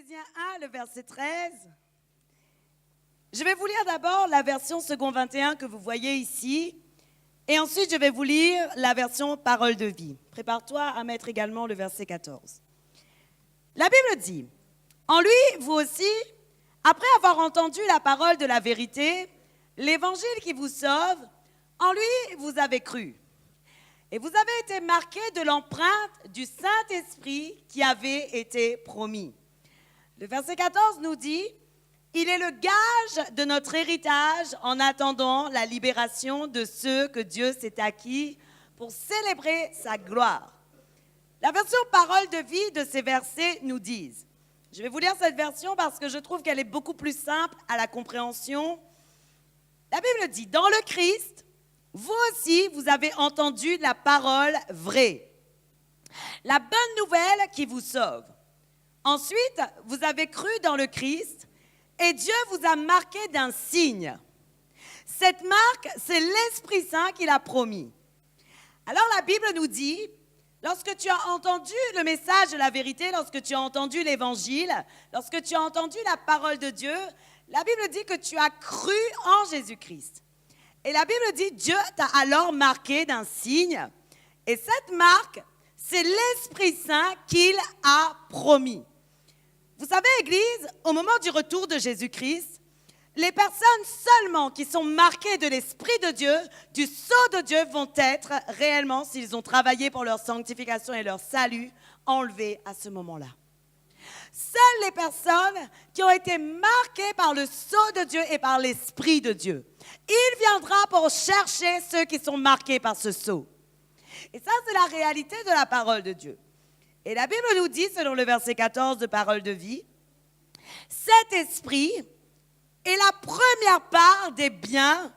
Éphésiens 1, le verset 13. Je vais vous lire d'abord la version second 21 que vous voyez ici. Et ensuite, je vais vous lire la version parole de vie. Prépare-toi à mettre également le verset 14. La Bible dit, « En lui, vous aussi, après avoir entendu la parole de la vérité, l'évangile qui vous sauve, en lui, vous avez cru. Et vous avez été marqués de l'empreinte du Saint-Esprit qui avait été promis. » Le verset 14 nous dit, « Il est le gage de notre héritage en attendant la libération de ceux que Dieu s'est acquis pour célébrer sa gloire. » La version parole de vie de ces versets nous disent, je vais vous lire cette version parce que je trouve qu'elle est beaucoup plus simple à la compréhension. La Bible dit, « Dans le Christ, vous aussi, vous avez entendu la parole vraie, la bonne nouvelle qui vous sauve. Ensuite, vous avez cru dans le Christ et Dieu vous a marqué d'un signe. Cette marque, c'est l'Esprit Saint qu'il a promis. » Alors la Bible nous dit, lorsque tu as entendu le message de la vérité, lorsque tu as entendu l'Évangile, lorsque tu as entendu la parole de Dieu, la Bible dit que tu as cru en Jésus-Christ. Et la Bible dit, Dieu t'a alors marqué d'un signe. Et cette marque, c'est l'Esprit Saint qu'il a promis. Vous savez, Église, au moment du retour de Jésus-Christ, les personnes seulement qui sont marquées de l'Esprit de Dieu, du sceau de Dieu, vont être réellement, s'ils ont travaillé pour leur sanctification et leur salut, enlevées à ce moment-là. Seules les personnes qui ont été marquées par le sceau de Dieu et par l'Esprit de Dieu, il viendra pour chercher ceux qui sont marqués par ce sceau. Et ça, c'est la réalité de la parole de Dieu. Et la Bible nous dit, selon le verset 14 de Parole de vie, « Cet esprit est la première part des biens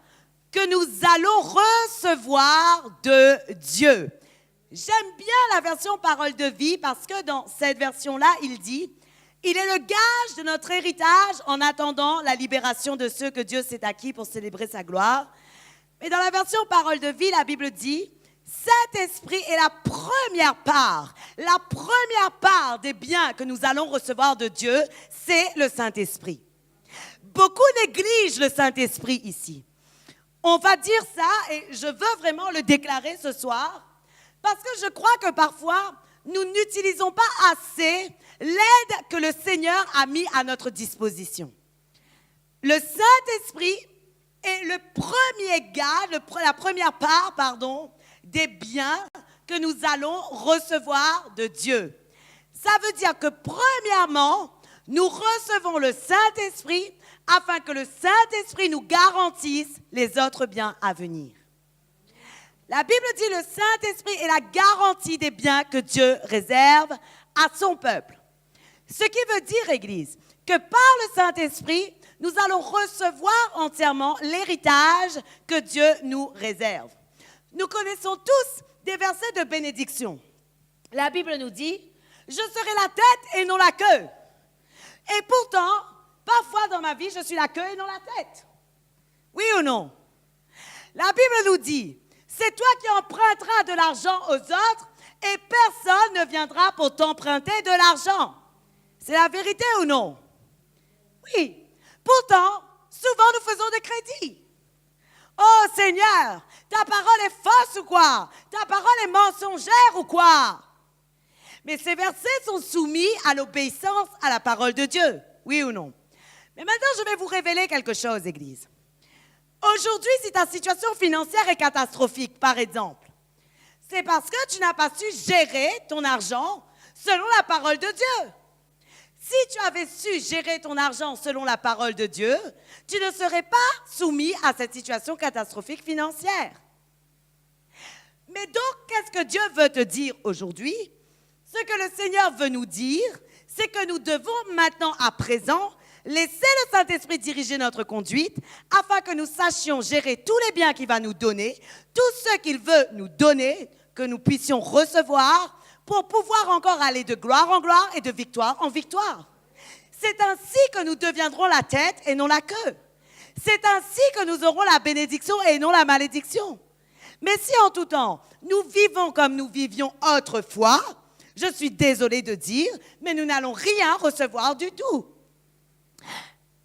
que nous allons recevoir de Dieu. » J'aime bien la version Parole de vie parce que dans cette version-là, il dit, « Il est le gage de notre héritage en attendant la libération de ceux que Dieu s'est acquis pour célébrer sa gloire. » Mais dans la version Parole de vie, la Bible dit, cet esprit est la première part des biens que nous allons recevoir de Dieu, c'est le Saint-Esprit. Beaucoup négligent le Saint-Esprit ici. On va dire ça et je veux vraiment le déclarer ce soir parce que je crois que parfois, nous n'utilisons pas assez l'aide que le Seigneur a mis à notre disposition. Le Saint-Esprit est le premier gage, la première part, des biens que nous allons recevoir de Dieu. Ça veut dire que premièrement, nous recevons le Saint-Esprit afin que le Saint-Esprit nous garantisse les autres biens à venir. La Bible dit le Saint-Esprit est la garantie des biens que Dieu réserve à son peuple. Ce qui veut dire, Église, que par le Saint-Esprit, nous allons recevoir entièrement l'héritage que Dieu nous réserve. Nous connaissons tous des versets de bénédiction. La Bible nous dit, « Je serai la tête et non la queue. » Et pourtant, parfois dans ma vie, je suis la queue et non la tête. Oui ou non? La Bible nous dit, « C'est toi qui emprunteras de l'argent aux autres et personne ne viendra pour t'emprunter de l'argent. » C'est la vérité ou non? Oui. Pourtant, souvent nous faisons des crédits. Oh Seigneur, ta parole est fausse ou quoi? Ta parole est mensongère ou quoi? Mais ces versets sont soumis à l'obéissance à la parole de Dieu, oui ou non? Mais maintenant, je vais vous révéler quelque chose, Église. Aujourd'hui, si ta situation financière est catastrophique, par exemple, c'est parce que tu n'as pas su gérer ton argent selon la parole de Dieu. Si tu avais su gérer ton argent selon la parole de Dieu, tu ne serais pas soumis à cette situation catastrophique financière. Mais donc, qu'est-ce que Dieu veut te dire aujourd'hui? Ce que le Seigneur veut nous dire, c'est que nous devons maintenant, à présent, laisser le Saint-Esprit diriger notre conduite afin que nous sachions gérer tous les biens qu'il va nous donner, tout ce qu'il veut nous donner, que nous puissions recevoir pour pouvoir encore aller de gloire en gloire et de victoire en victoire. C'est ainsi que nous deviendrons la tête et non la queue. C'est ainsi que nous aurons la bénédiction et non la malédiction. Mais si en tout temps, nous vivons comme nous vivions autrefois, Je suis désolée de dire, mais nous n'allons rien recevoir du tout.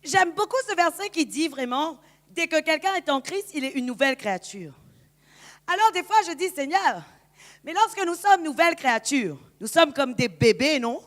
J'aime beaucoup ce verset qui dit vraiment, dès que quelqu'un est en Christ, il est une nouvelle créature. Alors des fois, je dis, Seigneur, mais lorsque nous sommes nouvelles créatures, nous sommes comme des bébés, non?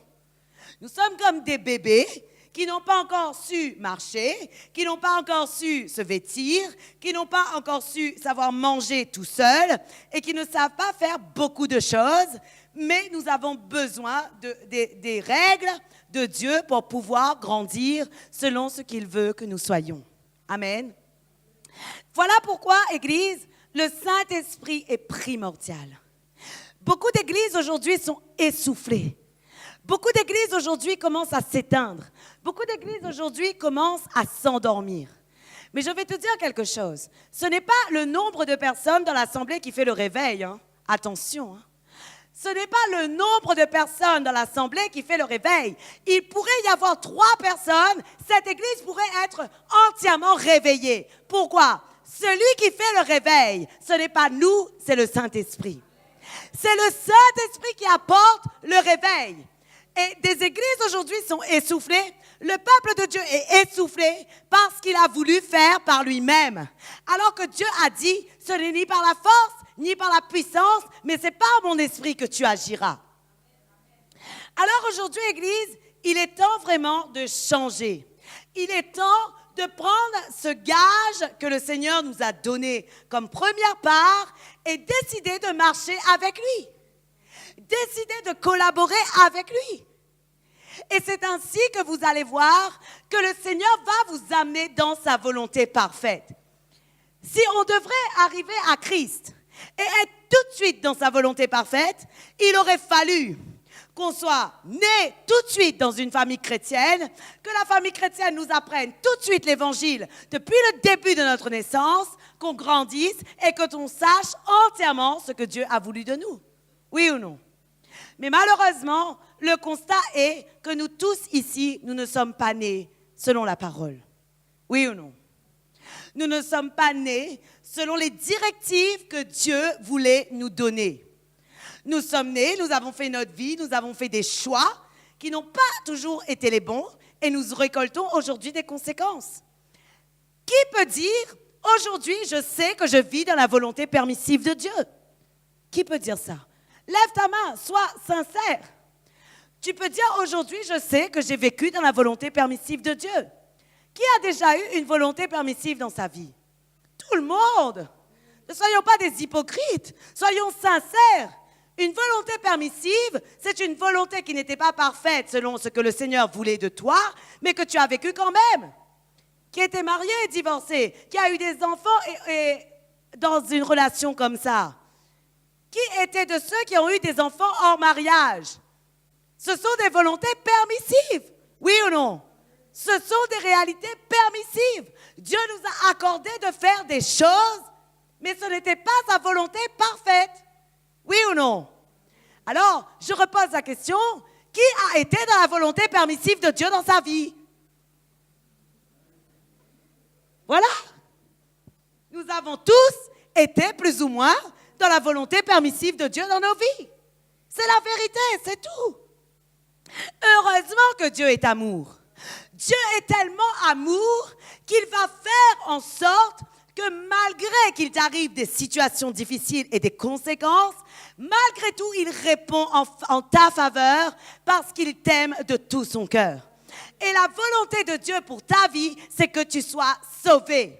Nous sommes comme des bébés qui n'ont pas encore su marcher, qui n'ont pas encore su se vêtir, qui n'ont pas encore su savoir manger tout seul et qui ne savent pas faire beaucoup de choses, mais nous avons besoin des règles de Dieu pour pouvoir grandir selon ce qu'il veut que nous soyons. Amen. Voilà pourquoi, Église, le Saint-Esprit est primordial. Beaucoup d'églises aujourd'hui sont essoufflées. Beaucoup d'églises aujourd'hui commencent à s'éteindre. Beaucoup d'églises aujourd'hui commencent à s'endormir. Mais je vais te dire quelque chose. Ce n'est pas le nombre de personnes dans l'assemblée qui fait le réveil. Hein. Attention. Hein. Ce n'est pas le nombre de personnes dans l'assemblée qui fait le réveil. Il pourrait y avoir 3 personnes. Cette église pourrait être entièrement réveillée. Pourquoi? Celui qui fait le réveil, ce n'est pas nous, c'est le Saint-Esprit. C'est le Saint-Esprit qui apporte le réveil. Et des églises aujourd'hui sont essoufflées. Le peuple de Dieu est essoufflé parce qu'il a voulu faire par lui-même. Alors que Dieu a dit, ce n'est ni par la force, ni par la puissance, mais c'est par mon esprit que tu agiras. Alors aujourd'hui, Église, il est temps vraiment de changer. Il est temps de prendre ce gage que le Seigneur nous a donné comme première part et décider de marcher avec lui. Décider de collaborer avec lui. Et c'est ainsi que vous allez voir que le Seigneur va vous amener dans sa volonté parfaite. Si on devrait arriver à Christ et être tout de suite dans sa volonté parfaite, il aurait fallu qu'on soit né tout de suite dans une famille chrétienne, que la famille chrétienne nous apprenne tout de suite l'évangile depuis le début de notre naissance, qu'on grandisse et que l'on sache entièrement ce que Dieu a voulu de nous. Oui ou non? Mais malheureusement, le constat est que nous tous ici, nous ne sommes pas nés selon la parole. Oui ou non? Nous ne sommes pas nés selon les directives que Dieu voulait nous donner. Nous sommes nés, nous avons fait notre vie, nous avons fait des choix qui n'ont pas toujours été les bons et nous récoltons aujourd'hui des conséquences. Qui peut dire, aujourd'hui, je sais que je vis dans la volonté permissive de Dieu? Qui peut dire ça? Lève ta main, sois sincère. Tu peux dire, aujourd'hui, je sais que j'ai vécu dans la volonté permissive de Dieu. Qui a déjà eu une volonté permissive dans sa vie? Tout le monde. Ne soyons pas des hypocrites, soyons sincères. Une volonté permissive, c'est une volonté qui n'était pas parfaite selon ce que le Seigneur voulait de toi, mais que tu as vécu quand même. Qui était marié et divorcé, qui a eu des enfants et dans une relation comme ça. Qui était de ceux qui ont eu des enfants hors mariage? Ce sont des volontés permissives, oui ou non? Ce sont des réalités permissives. Dieu nous a accordé de faire des choses, mais ce n'était pas sa volonté parfaite. Oui ou non? Alors, je repose la question, qui a été dans la volonté permissive de Dieu dans sa vie? Voilà. Nous avons tous été plus ou moins dans la volonté permissive de Dieu dans nos vies. C'est la vérité, c'est tout. Heureusement que Dieu est amour. Dieu est tellement amour qu'il va faire en sorte que malgré qu'il t'arrive des situations difficiles et des conséquences, malgré tout, il répond en ta faveur parce qu'il t'aime de tout son cœur. Et la volonté de Dieu pour ta vie, c'est que tu sois sauvé.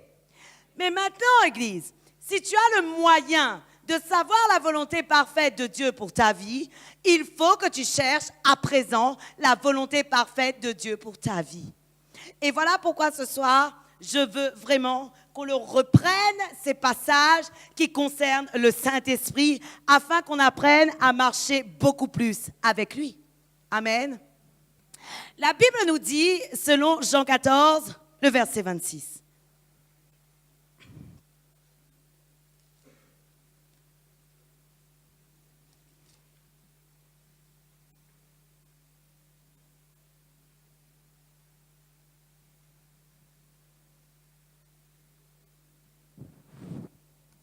Mais maintenant, Église, si tu as le moyen de savoir la volonté parfaite de Dieu pour ta vie, il faut que tu cherches à présent la volonté parfaite de Dieu pour ta vie. Et voilà pourquoi ce soir, je veux vraiment qu'on le reprenne, ces passages qui concernent le Saint-Esprit, afin qu'on apprenne à marcher beaucoup plus avec lui. Amen. La Bible nous dit, selon Jean 14, le verset 26.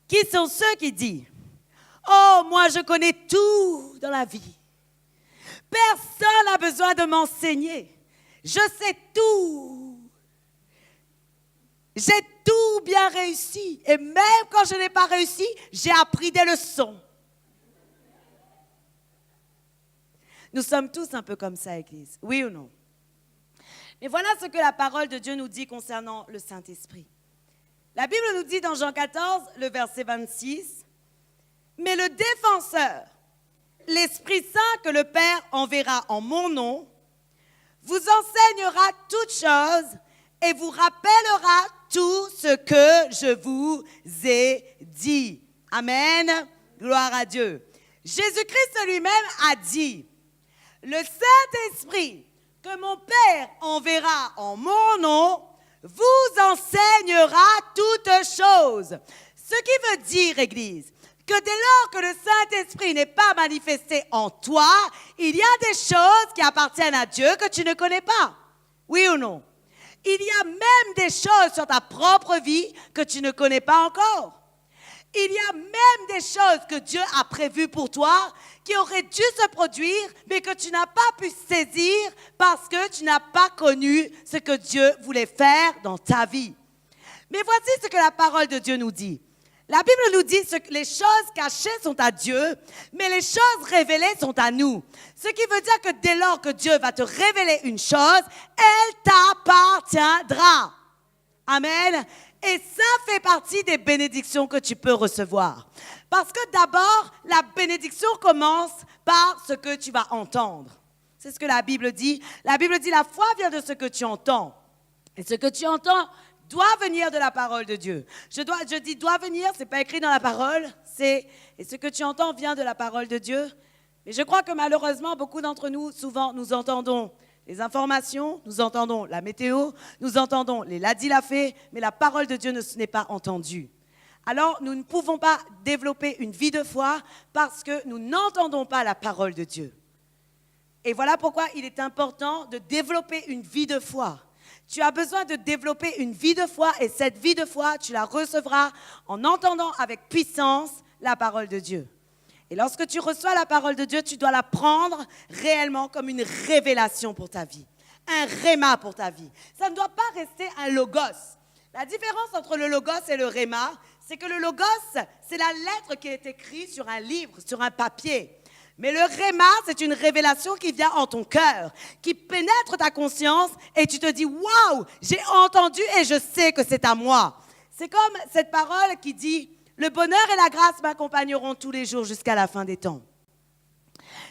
Qui sont ceux qui disent « Oh, moi je connais tout dans la vie. Personne n'a besoin de m'enseigner. Je sais tout. J'ai tout bien réussi. Et même quand je n'ai pas réussi, j'ai appris des leçons. Nous sommes tous un peu comme ça, Église. Oui ou non? Mais voilà ce que la parole de Dieu nous dit concernant le Saint-Esprit. La Bible nous dit dans Jean 14, le verset 26, « Mais le défenseur, l'Esprit Saint que le Père enverra en mon nom, vous enseignera toutes choses et vous rappellera tout ce que je vous ai dit. » Amen. Gloire à Dieu. Jésus-Christ lui-même a dit, « Le Saint-Esprit que mon Père enverra en mon nom, vous enseignera toutes choses. » Ce qui veut dire, Église, que dès lors que le Saint-Esprit n'est pas manifesté en toi, il y a des choses qui appartiennent à Dieu que tu ne connais pas. Oui ou non? Il y a même des choses sur ta propre vie que tu ne connais pas encore. Il y a même des choses que Dieu a prévues pour toi qui auraient dû se produire, mais que tu n'as pas pu saisir parce que tu n'as pas connu ce que Dieu voulait faire dans ta vie. Mais voici ce que la parole de Dieu nous dit. La Bible nous dit que les choses cachées sont à Dieu, mais les choses révélées sont à nous. Ce qui veut dire que dès lors que Dieu va te révéler une chose, elle t'appartiendra. Amen. Et ça fait partie des bénédictions que tu peux recevoir. Parce que d'abord, la bénédiction commence par ce que tu vas entendre. C'est ce que la Bible dit. La Bible dit la foi vient de ce que tu entends. Et ce que tu entends doit venir de la parole de Dieu. Je dis doit venir, ce n'est pas écrit dans la parole. Et ce que tu entends vient de la parole de Dieu. Mais je crois que malheureusement, beaucoup d'entre nous, souvent, nous entendons les informations, nous entendons la météo, nous entendons les l'a dit, l'a fait, mais la parole de Dieu ne n'est pas entendue. Alors, nous ne pouvons pas développer une vie de foi parce que nous n'entendons pas la parole de Dieu. Et voilà pourquoi il est important de développer une vie de foi. Tu as besoin de développer une vie de foi et cette vie de foi, tu la recevras en entendant avec puissance la parole de Dieu. Et lorsque tu reçois la parole de Dieu, tu dois la prendre réellement comme une révélation pour ta vie, un réma pour ta vie. Ça ne doit pas rester un logos. La différence entre le logos et le réma, c'est que le logos, c'est la lettre qui est écrite sur un livre, sur un papier. Mais le réma, c'est une révélation qui vient en ton cœur, qui pénètre ta conscience et tu te dis « Waouh, j'ai entendu et je sais que c'est à moi ». C'est comme cette parole qui dit « Le bonheur et la grâce m'accompagneront tous les jours jusqu'à la fin des temps ».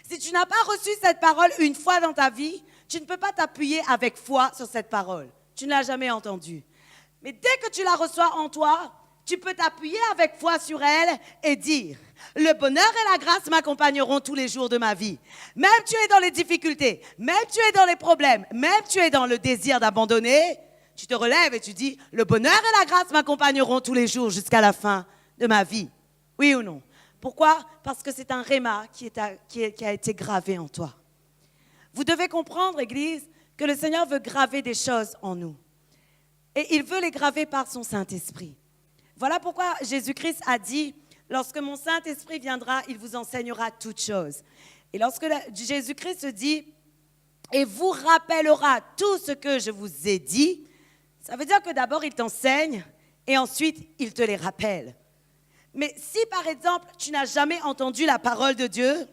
Si tu n'as pas reçu cette parole une fois dans ta vie, tu ne peux pas t'appuyer avec foi sur cette parole. Tu ne l'as jamais entendue. Mais dès que tu la reçois en toi, tu peux t'appuyer avec foi sur elle et dire « Le bonheur et la grâce m'accompagneront tous les jours de ma vie. » Même tu es dans les difficultés, même tu es dans les problèmes, même tu es dans le désir d'abandonner, tu te relèves et tu dis « Le bonheur et la grâce m'accompagneront tous les jours jusqu'à la fin de ma vie. » Oui ou non? Pourquoi? Parce que c'est un réma qui a été gravé en toi. Vous devez comprendre, Église, que le Seigneur veut graver des choses en nous. Et il veut les graver par son Saint-Esprit. Voilà pourquoi Jésus-Christ a dit, lorsque mon Saint-Esprit viendra, il vous enseignera toutes choses. Et lorsque Jésus-Christ dit, et vous rappellera tout ce que je vous ai dit, ça veut dire que d'abord il t'enseigne et ensuite il te les rappelle. Mais si par exemple tu n'as jamais entendu la parole de Dieu,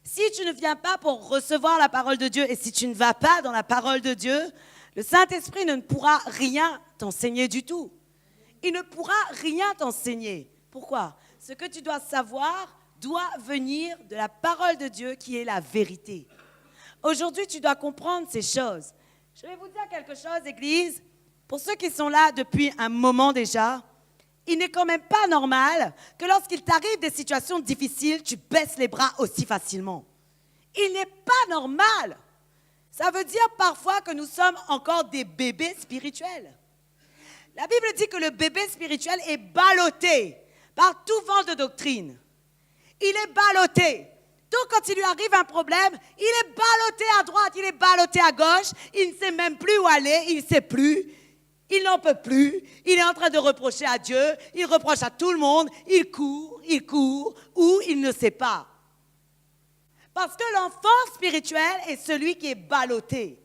si tu ne viens pas pour recevoir la parole de Dieu et si tu ne vas pas dans la parole de Dieu, le Saint-Esprit ne pourra rien t'enseigner du tout. Il ne pourra rien t'enseigner. Pourquoi? Ce que tu dois savoir doit venir de la parole de Dieu qui est la vérité. Aujourd'hui, tu dois comprendre ces choses. Je vais vous dire quelque chose, Église. Pour ceux qui sont là depuis un moment déjà, il n'est quand même pas normal que lorsqu'il t'arrive des situations difficiles, tu baisses les bras aussi facilement. Il n'est pas normal. Ça veut dire parfois que nous sommes encore des bébés spirituels. La Bible dit que le bébé spirituel est ballotté par tout vent de doctrine. Il est ballotté. Donc quand il lui arrive un problème, il est ballotté à droite, il est ballotté à gauche, il ne sait même plus où aller, il ne sait plus, il n'en peut plus, il est en train de reprocher à Dieu, il reproche à tout le monde, il court, ou il ne sait pas. Parce que l'enfant spirituel est celui qui est ballotté.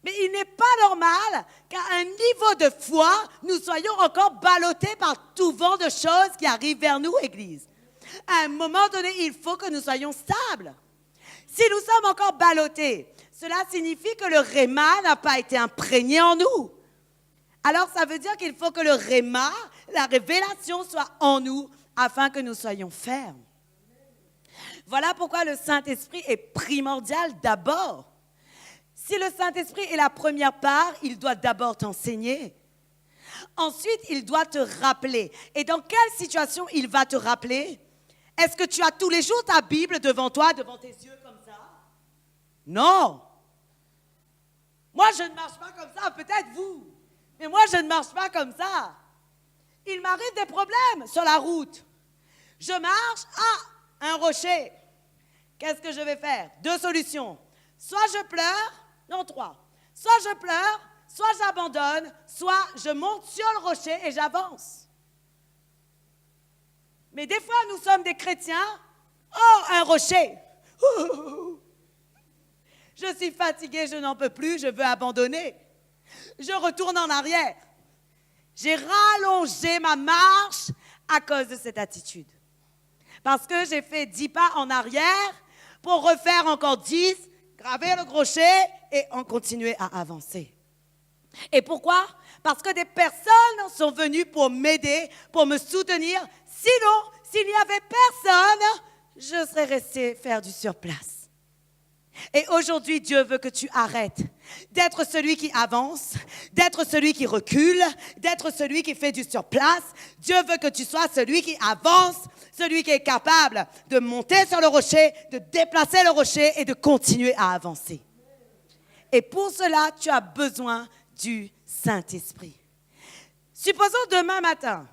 Mais il n'est pas normal qu'à un niveau de foi, nous soyons encore ballottés par tout vent de choses qui arrivent vers nous, Église. À un moment donné, il faut que nous soyons stables. Si nous sommes encore ballottés, cela signifie que le réma n'a pas été imprégné en nous. Alors, ça veut dire qu'il faut que le réma, la révélation, soit en nous afin que nous soyons fermes. Voilà pourquoi le Saint-Esprit est primordial d'abord. Si le Saint-Esprit est la première part, il doit d'abord t'enseigner. Ensuite, il doit te rappeler. Et dans quelle situation il va te rappeler? Est-ce que tu as tous les jours ta Bible devant toi, devant tes yeux comme ça? Non. Moi, je ne marche pas comme ça, peut-être vous. Mais moi, je ne marche pas comme ça. Il m'arrive des problèmes sur la route. Je marche, un rocher. Qu'est-ce que je vais faire? 2 solutions. Soit je pleure, non 3. Soit je pleure, soit j'abandonne, soit je monte sur le rocher et j'avance. Mais des fois, nous sommes des chrétiens. Oh, un rocher. Je suis fatiguée, je n'en peux plus, je veux abandonner. Je retourne en arrière. J'ai rallongé ma marche à cause de cette attitude. Parce que j'ai fait 10 pas en arrière pour refaire encore 10, graver le crochet et en continuer à avancer. Et pourquoi? Parce que des personnes sont venues pour m'aider, pour me soutenir. Sinon, s'il n'y avait personne, je serais restée faire du surplace. Et aujourd'hui, Dieu veut que tu arrêtes d'être celui qui avance, d'être celui qui recule, d'être celui qui fait du surplace. Dieu veut que tu sois celui qui avance, celui qui est capable de monter sur le rocher, de déplacer le rocher et de continuer à avancer. Et pour cela, tu as besoin du Saint-Esprit. Supposons demain matin,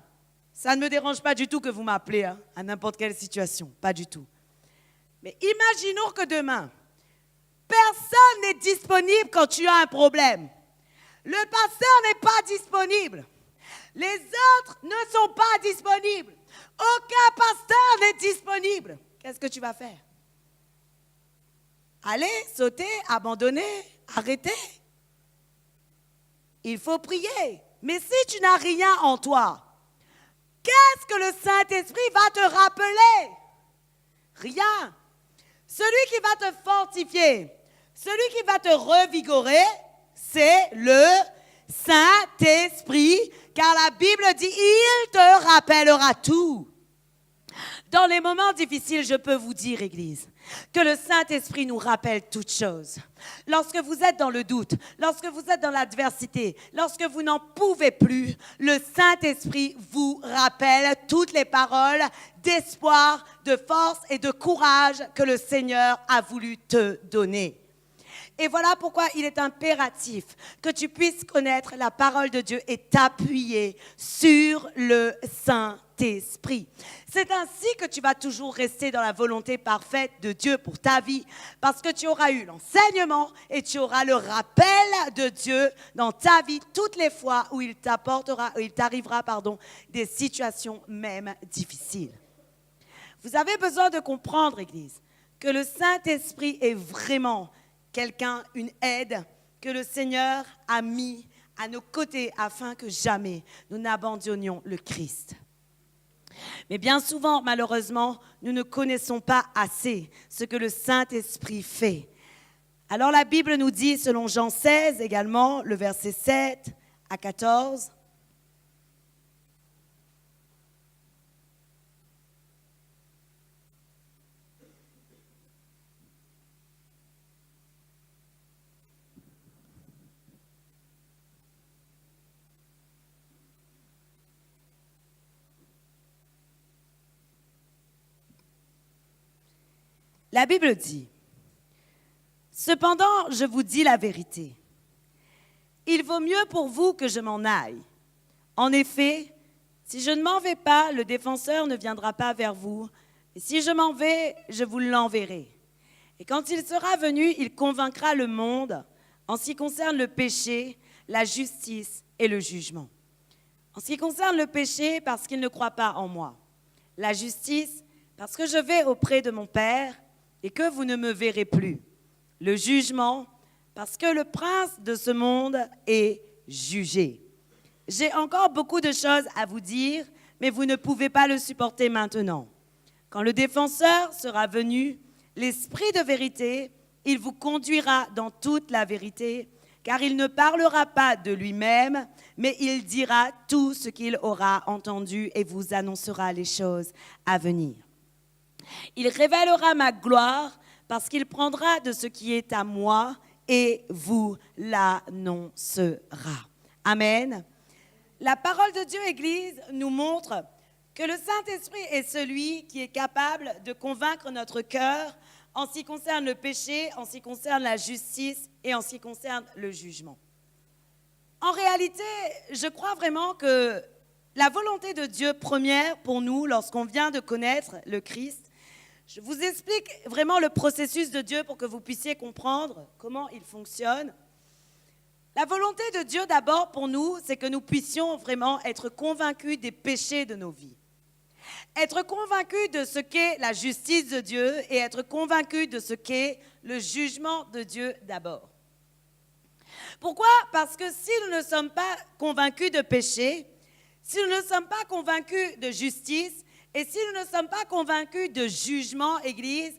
ça ne me dérange pas du tout que vous m'appelez à n'importe quelle situation, pas du tout. Mais imaginons que demain, personne n'est disponible quand tu as un problème. Le pasteur n'est pas disponible. Les autres ne sont pas disponibles. Aucun pasteur n'est disponible. Qu'est-ce que tu vas faire? Aller, sauter, abandonner, arrêter? Il faut prier. Mais si tu n'as rien en toi, qu'est-ce que le Saint-Esprit va te rappeler? Rien. Celui qui va te fortifier, celui qui va te revigorer, c'est le Saint-Esprit, car la Bible dit, il te rappellera tout. Dans les moments difficiles, je peux vous dire, Église, que le Saint-Esprit nous rappelle toutes choses. Lorsque vous êtes dans le doute, lorsque vous êtes dans l'adversité, lorsque vous n'en pouvez plus, le Saint-Esprit vous rappelle toutes les paroles d'espoir, de force et de courage que le Seigneur a voulu te donner. Et voilà pourquoi il est impératif que tu puisses connaître la parole de Dieu et t'appuyer sur le Saint-Esprit. C'est ainsi que tu vas toujours rester dans la volonté parfaite de Dieu pour ta vie, parce que tu auras eu l'enseignement et tu auras le rappel de Dieu dans ta vie toutes les fois où il t'arrivera des situations même difficiles. Vous avez besoin de comprendre, Église, que le Saint-Esprit est vraiment quelqu'un, une aide que le Seigneur a mis à nos côtés afin que jamais nous n'abandonnions le Christ. Mais bien souvent, malheureusement, nous ne connaissons pas assez ce que le Saint-Esprit fait. Alors la Bible nous dit, selon Jean 16 également, le verset 7 à 14, la Bible dit, « Cependant, je vous dis la vérité. Il vaut mieux pour vous que je m'en aille. En effet, si je ne m'en vais pas, le défenseur ne viendra pas vers vous. Et si je m'en vais, je vous l'enverrai. Et quand il sera venu, il convaincra le monde en ce qui concerne le péché, la justice et le jugement. En ce qui concerne le péché, parce qu'il ne croit pas en moi. La justice, parce que je vais auprès de mon Père, et que vous ne me verrez plus. Le jugement, parce que le prince de ce monde est jugé. J'ai encore beaucoup de choses à vous dire, mais vous ne pouvez pas le supporter maintenant. Quand le défenseur sera venu, l'Esprit de vérité, il vous conduira dans toute la vérité, car il ne parlera pas de lui-même, mais il dira tout ce qu'il aura entendu et vous annoncera les choses à venir. Il révélera ma gloire parce qu'il prendra de ce qui est à moi et vous l'annoncera. Amen. La parole de Dieu, Église, nous montre que le Saint-Esprit est celui qui est capable de convaincre notre cœur en ce qui concerne le péché, en ce qui concerne la justice et en ce qui concerne le jugement. En réalité, je crois vraiment que la volonté de Dieu première pour nous, lorsqu'on vient de connaître le Christ, je vous explique vraiment le processus de Dieu pour que vous puissiez comprendre comment il fonctionne. La volonté de Dieu d'abord pour nous, c'est que nous puissions vraiment être convaincus des péchés de nos vies. Être convaincus de ce qu'est la justice de Dieu et être convaincus de ce qu'est le jugement de Dieu d'abord. Pourquoi? Parce que si nous ne sommes pas convaincus de péché, si nous ne sommes pas convaincus de justice et si nous ne sommes pas convaincus de jugement, Église,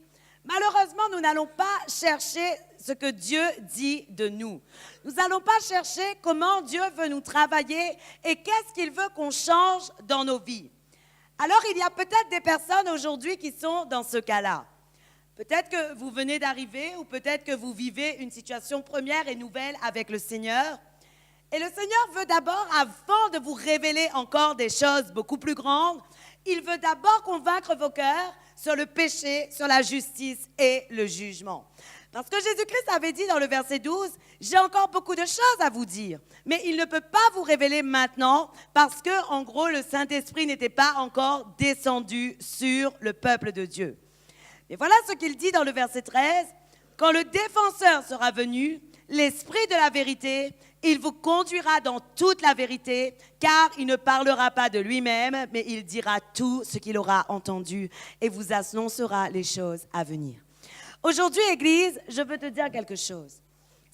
malheureusement, nous n'allons pas chercher ce que Dieu dit de nous. Nous n'allons pas chercher comment Dieu veut nous travailler et qu'est-ce qu'il veut qu'on change dans nos vies. Alors, il y a peut-être des personnes aujourd'hui qui sont dans ce cas-là. Peut-être que vous venez d'arriver ou peut-être que vous vivez une situation première et nouvelle avec le Seigneur. Et le Seigneur veut d'abord, avant de vous révéler encore des choses beaucoup plus grandes, il veut d'abord convaincre vos cœurs sur le péché, sur la justice et le jugement. Parce que Jésus-Christ avait dit dans le verset 12, « J'ai encore beaucoup de choses à vous dire, mais il ne peut pas vous révéler maintenant parce que, en gros, le Saint-Esprit n'était pas encore descendu sur le peuple de Dieu. » Et voilà ce qu'il dit dans le verset 13, « Quand le défenseur sera venu, l'Esprit de la vérité, il vous conduira dans toute la vérité, car il ne parlera pas de lui-même, mais il dira tout ce qu'il aura entendu et vous annoncera les choses à venir. » Aujourd'hui, Église, je veux te dire quelque chose.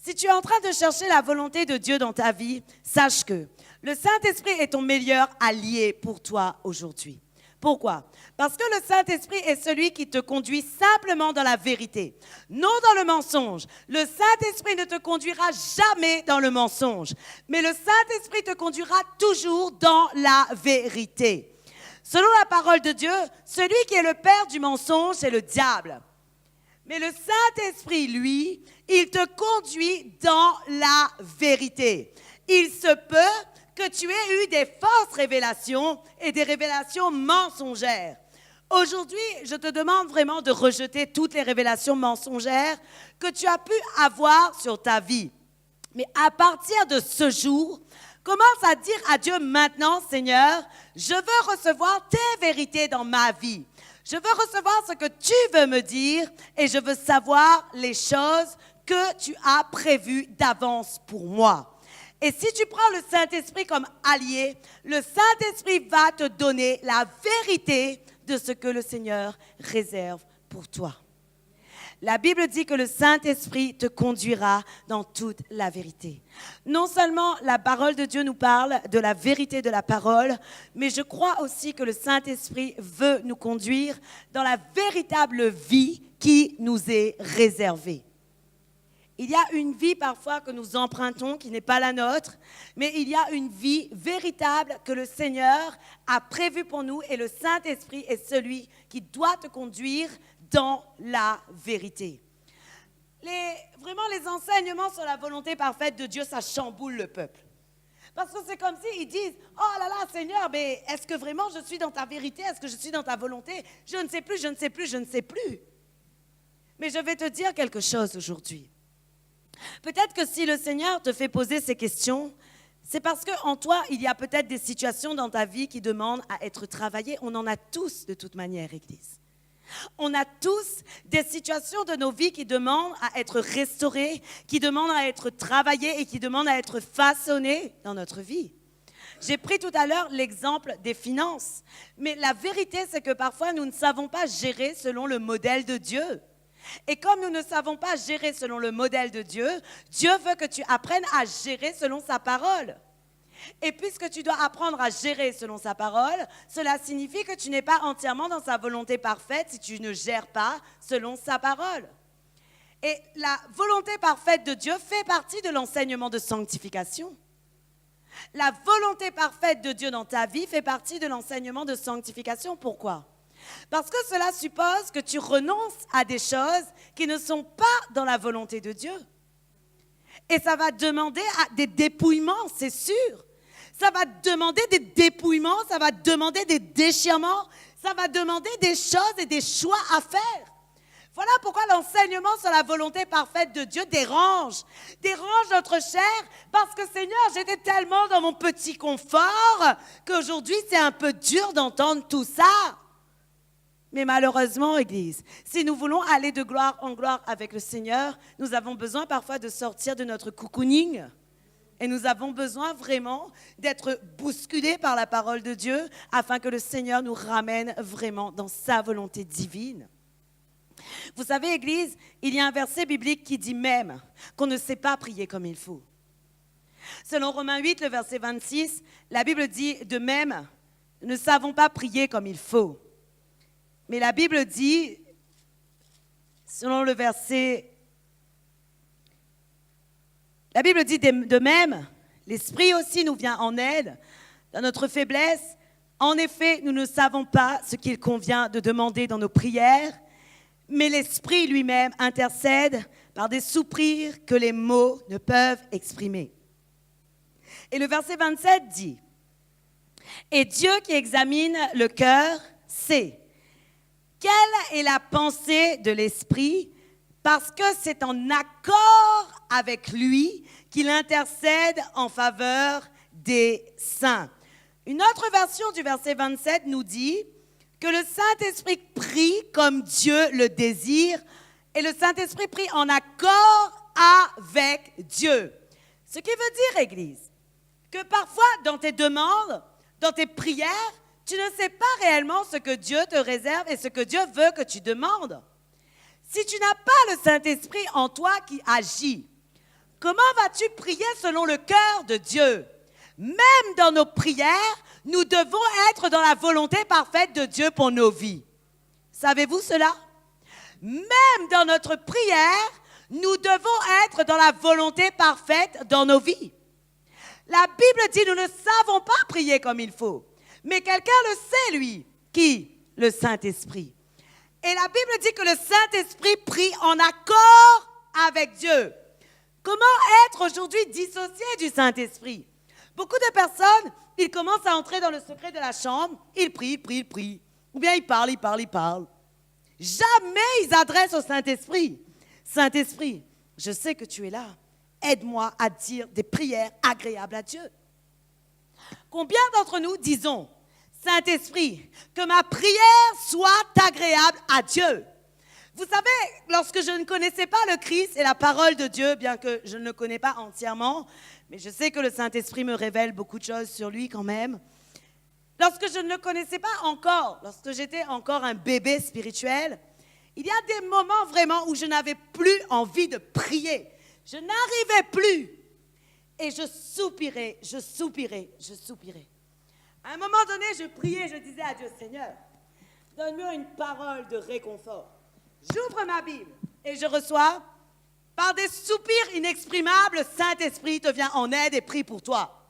Si tu es en train de chercher la volonté de Dieu dans ta vie, sache que le Saint-Esprit est ton meilleur allié pour toi aujourd'hui. Pourquoi? Parce que le Saint-Esprit est celui qui te conduit simplement dans la vérité, non dans le mensonge. Le Saint-Esprit ne te conduira jamais dans le mensonge, mais le Saint-Esprit te conduira toujours dans la vérité. Selon la parole de Dieu, celui qui est le père du mensonge, c'est le diable. Mais le Saint-Esprit, lui, il te conduit dans la vérité. Il se peut que tu aies eu des fausses révélations et des révélations mensongères. Aujourd'hui, je te demande vraiment de rejeter toutes les révélations mensongères que tu as pu avoir sur ta vie. Mais à partir de ce jour, commence à dire à Dieu maintenant, Seigneur, je veux recevoir tes vérités dans ma vie. Je veux recevoir ce que tu veux me dire et je veux savoir les choses que tu as prévues d'avance pour moi. Et si tu prends le Saint-Esprit comme allié, le Saint-Esprit va te donner la vérité de ce que le Seigneur réserve pour toi. La Bible dit que le Saint-Esprit te conduira dans toute la vérité. Non seulement la parole de Dieu nous parle de la vérité de la parole, mais je crois aussi que le Saint-Esprit veut nous conduire dans la véritable vie qui nous est réservée. Il y a une vie parfois que nous empruntons qui n'est pas la nôtre, mais il y a une vie véritable que le Seigneur a prévue pour nous et le Saint-Esprit est celui qui doit te conduire dans la vérité. Vraiment, les enseignements sur la volonté parfaite de Dieu, ça chamboule le peuple. Parce que c'est comme s'ils disent, « Oh là là, Seigneur, mais est-ce que vraiment je suis dans ta vérité? Est-ce que je suis dans ta volonté? Je ne sais plus, je ne sais plus, je ne sais plus. » Mais je vais te dire quelque chose aujourd'hui. Peut-être que si le Seigneur te fait poser ces questions, c'est parce qu'en toi, il y a peut-être des situations dans ta vie qui demandent à être travaillées. On en a tous de toute manière, Église. On a tous des situations de nos vies qui demandent à être restaurées, qui demandent à être travaillées et qui demandent à être façonnées dans notre vie. J'ai pris tout à l'heure l'exemple des finances. Mais la vérité, c'est que parfois, nous ne savons pas gérer selon le modèle de Dieu. Et comme nous ne savons pas gérer selon le modèle de Dieu, Dieu veut que tu apprennes à gérer selon sa parole. Et puisque tu dois apprendre à gérer selon sa parole, cela signifie que tu n'es pas entièrement dans sa volonté parfaite si tu ne gères pas selon sa parole. Et la volonté parfaite de Dieu fait partie de l'enseignement de sanctification. La volonté parfaite de Dieu dans ta vie fait partie de l'enseignement de sanctification. Pourquoi? Parce que cela suppose que tu renonces à des choses qui ne sont pas dans la volonté de Dieu. Et ça va demander des dépouillements, c'est sûr. Ça va demander des dépouillements, ça va demander des déchirements, ça va demander des choses et des choix à faire. Voilà pourquoi l'enseignement sur la volonté parfaite de Dieu dérange notre chair, parce que Seigneur, j'étais tellement dans mon petit confort qu'aujourd'hui c'est un peu dur d'entendre tout ça. Mais malheureusement, Église, si nous voulons aller de gloire en gloire avec le Seigneur, nous avons besoin parfois de sortir de notre cocooning. Et nous avons besoin vraiment d'être bousculés par la parole de Dieu afin que le Seigneur nous ramène vraiment dans sa volonté divine. Vous savez, Église, il y a un verset biblique qui dit même qu'on ne sait pas prier comme il faut. Selon Romains 8, le verset 26, la Bible dit de même, nous ne savons pas prier comme il faut. Mais la Bible dit, selon le verset, la Bible dit de même, l'Esprit aussi nous vient en aide dans notre faiblesse. En effet, nous ne savons pas ce qu'il convient de demander dans nos prières, mais l'Esprit lui-même intercède par des soupirs que les mots ne peuvent exprimer. Et le verset 27 dit, « Et Dieu qui examine le cœur sait quelle est la pensée de l'Esprit, parce que c'est en accord avec lui qu'il intercède en faveur des saints. » Une autre version du verset 27 nous dit que le Saint-Esprit prie comme Dieu le désire et le Saint-Esprit prie en accord avec Dieu. Ce qui veut dire, Église, que parfois dans tes demandes, dans tes prières, tu ne sais pas réellement ce que Dieu te réserve et ce que Dieu veut que tu demandes. Si tu n'as pas le Saint-Esprit en toi qui agit, comment vas-tu prier selon le cœur de Dieu? Même dans nos prières, nous devons être dans la volonté parfaite de Dieu pour nos vies. Savez-vous cela? Même dans notre prière, nous devons être dans la volonté parfaite dans nos vies. La Bible dit, nous ne savons pas prier comme il faut. Mais quelqu'un le sait, lui. Qui? Le Saint-Esprit. Et la Bible dit que le Saint-Esprit prie en accord avec Dieu. Comment être aujourd'hui dissocié du Saint-Esprit? Beaucoup de personnes, ils commencent à entrer dans le secret de la chambre, ils prient. Ou bien ils parlent. Jamais ils adressent au Saint-Esprit. Saint-Esprit, je sais que tu es là. Aide-moi à dire des prières agréables à Dieu. Combien d'entre nous disons, Saint-Esprit, que ma prière soit agréable à Dieu? Vous savez, lorsque je ne connaissais pas le Christ et la parole de Dieu, bien que je ne le connais pas entièrement, mais je sais que le Saint-Esprit me révèle beaucoup de choses sur lui quand même. Lorsque je ne le connaissais pas encore, lorsque j'étais encore un bébé spirituel, il y a des moments vraiment où je n'avais plus envie de prier. Je n'arrivais plus. Et je soupirais. À un moment donné, je priais, je disais à Dieu, Seigneur, donne-moi une parole de réconfort. J'ouvre ma Bible et je reçois, par des soupirs inexprimables, Saint-Esprit te vient en aide et prie pour toi.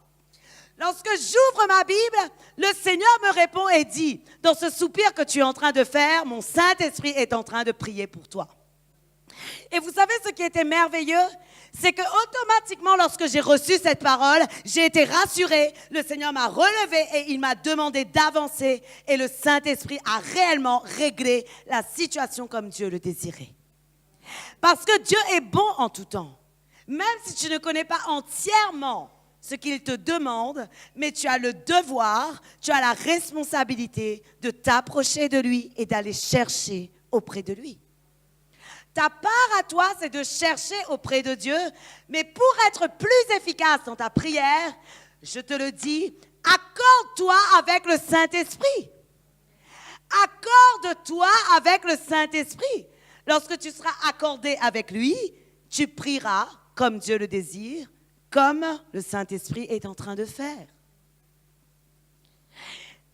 Lorsque j'ouvre ma Bible, le Seigneur me répond et dit, dans ce soupir que tu es en train de faire, mon Saint-Esprit est en train de prier pour toi. Et vous savez ce qui était merveilleux? C'est que automatiquement, lorsque j'ai reçu cette parole, j'ai été rassurée, le Seigneur m'a relevée et il m'a demandé d'avancer et le Saint-Esprit a réellement réglé la situation comme Dieu le désirait. Parce que Dieu est bon en tout temps. Même si tu ne connais pas entièrement ce qu'il te demande, mais tu as le devoir, tu as la responsabilité de t'approcher de lui et d'aller chercher auprès de lui. Ta part à toi, c'est de chercher auprès de Dieu, mais pour être plus efficace dans ta prière, je te le dis, accorde-toi avec le Saint-Esprit. Accorde-toi avec le Saint-Esprit. Lorsque tu seras accordé avec lui, tu prieras comme Dieu le désire, comme le Saint-Esprit est en train de faire.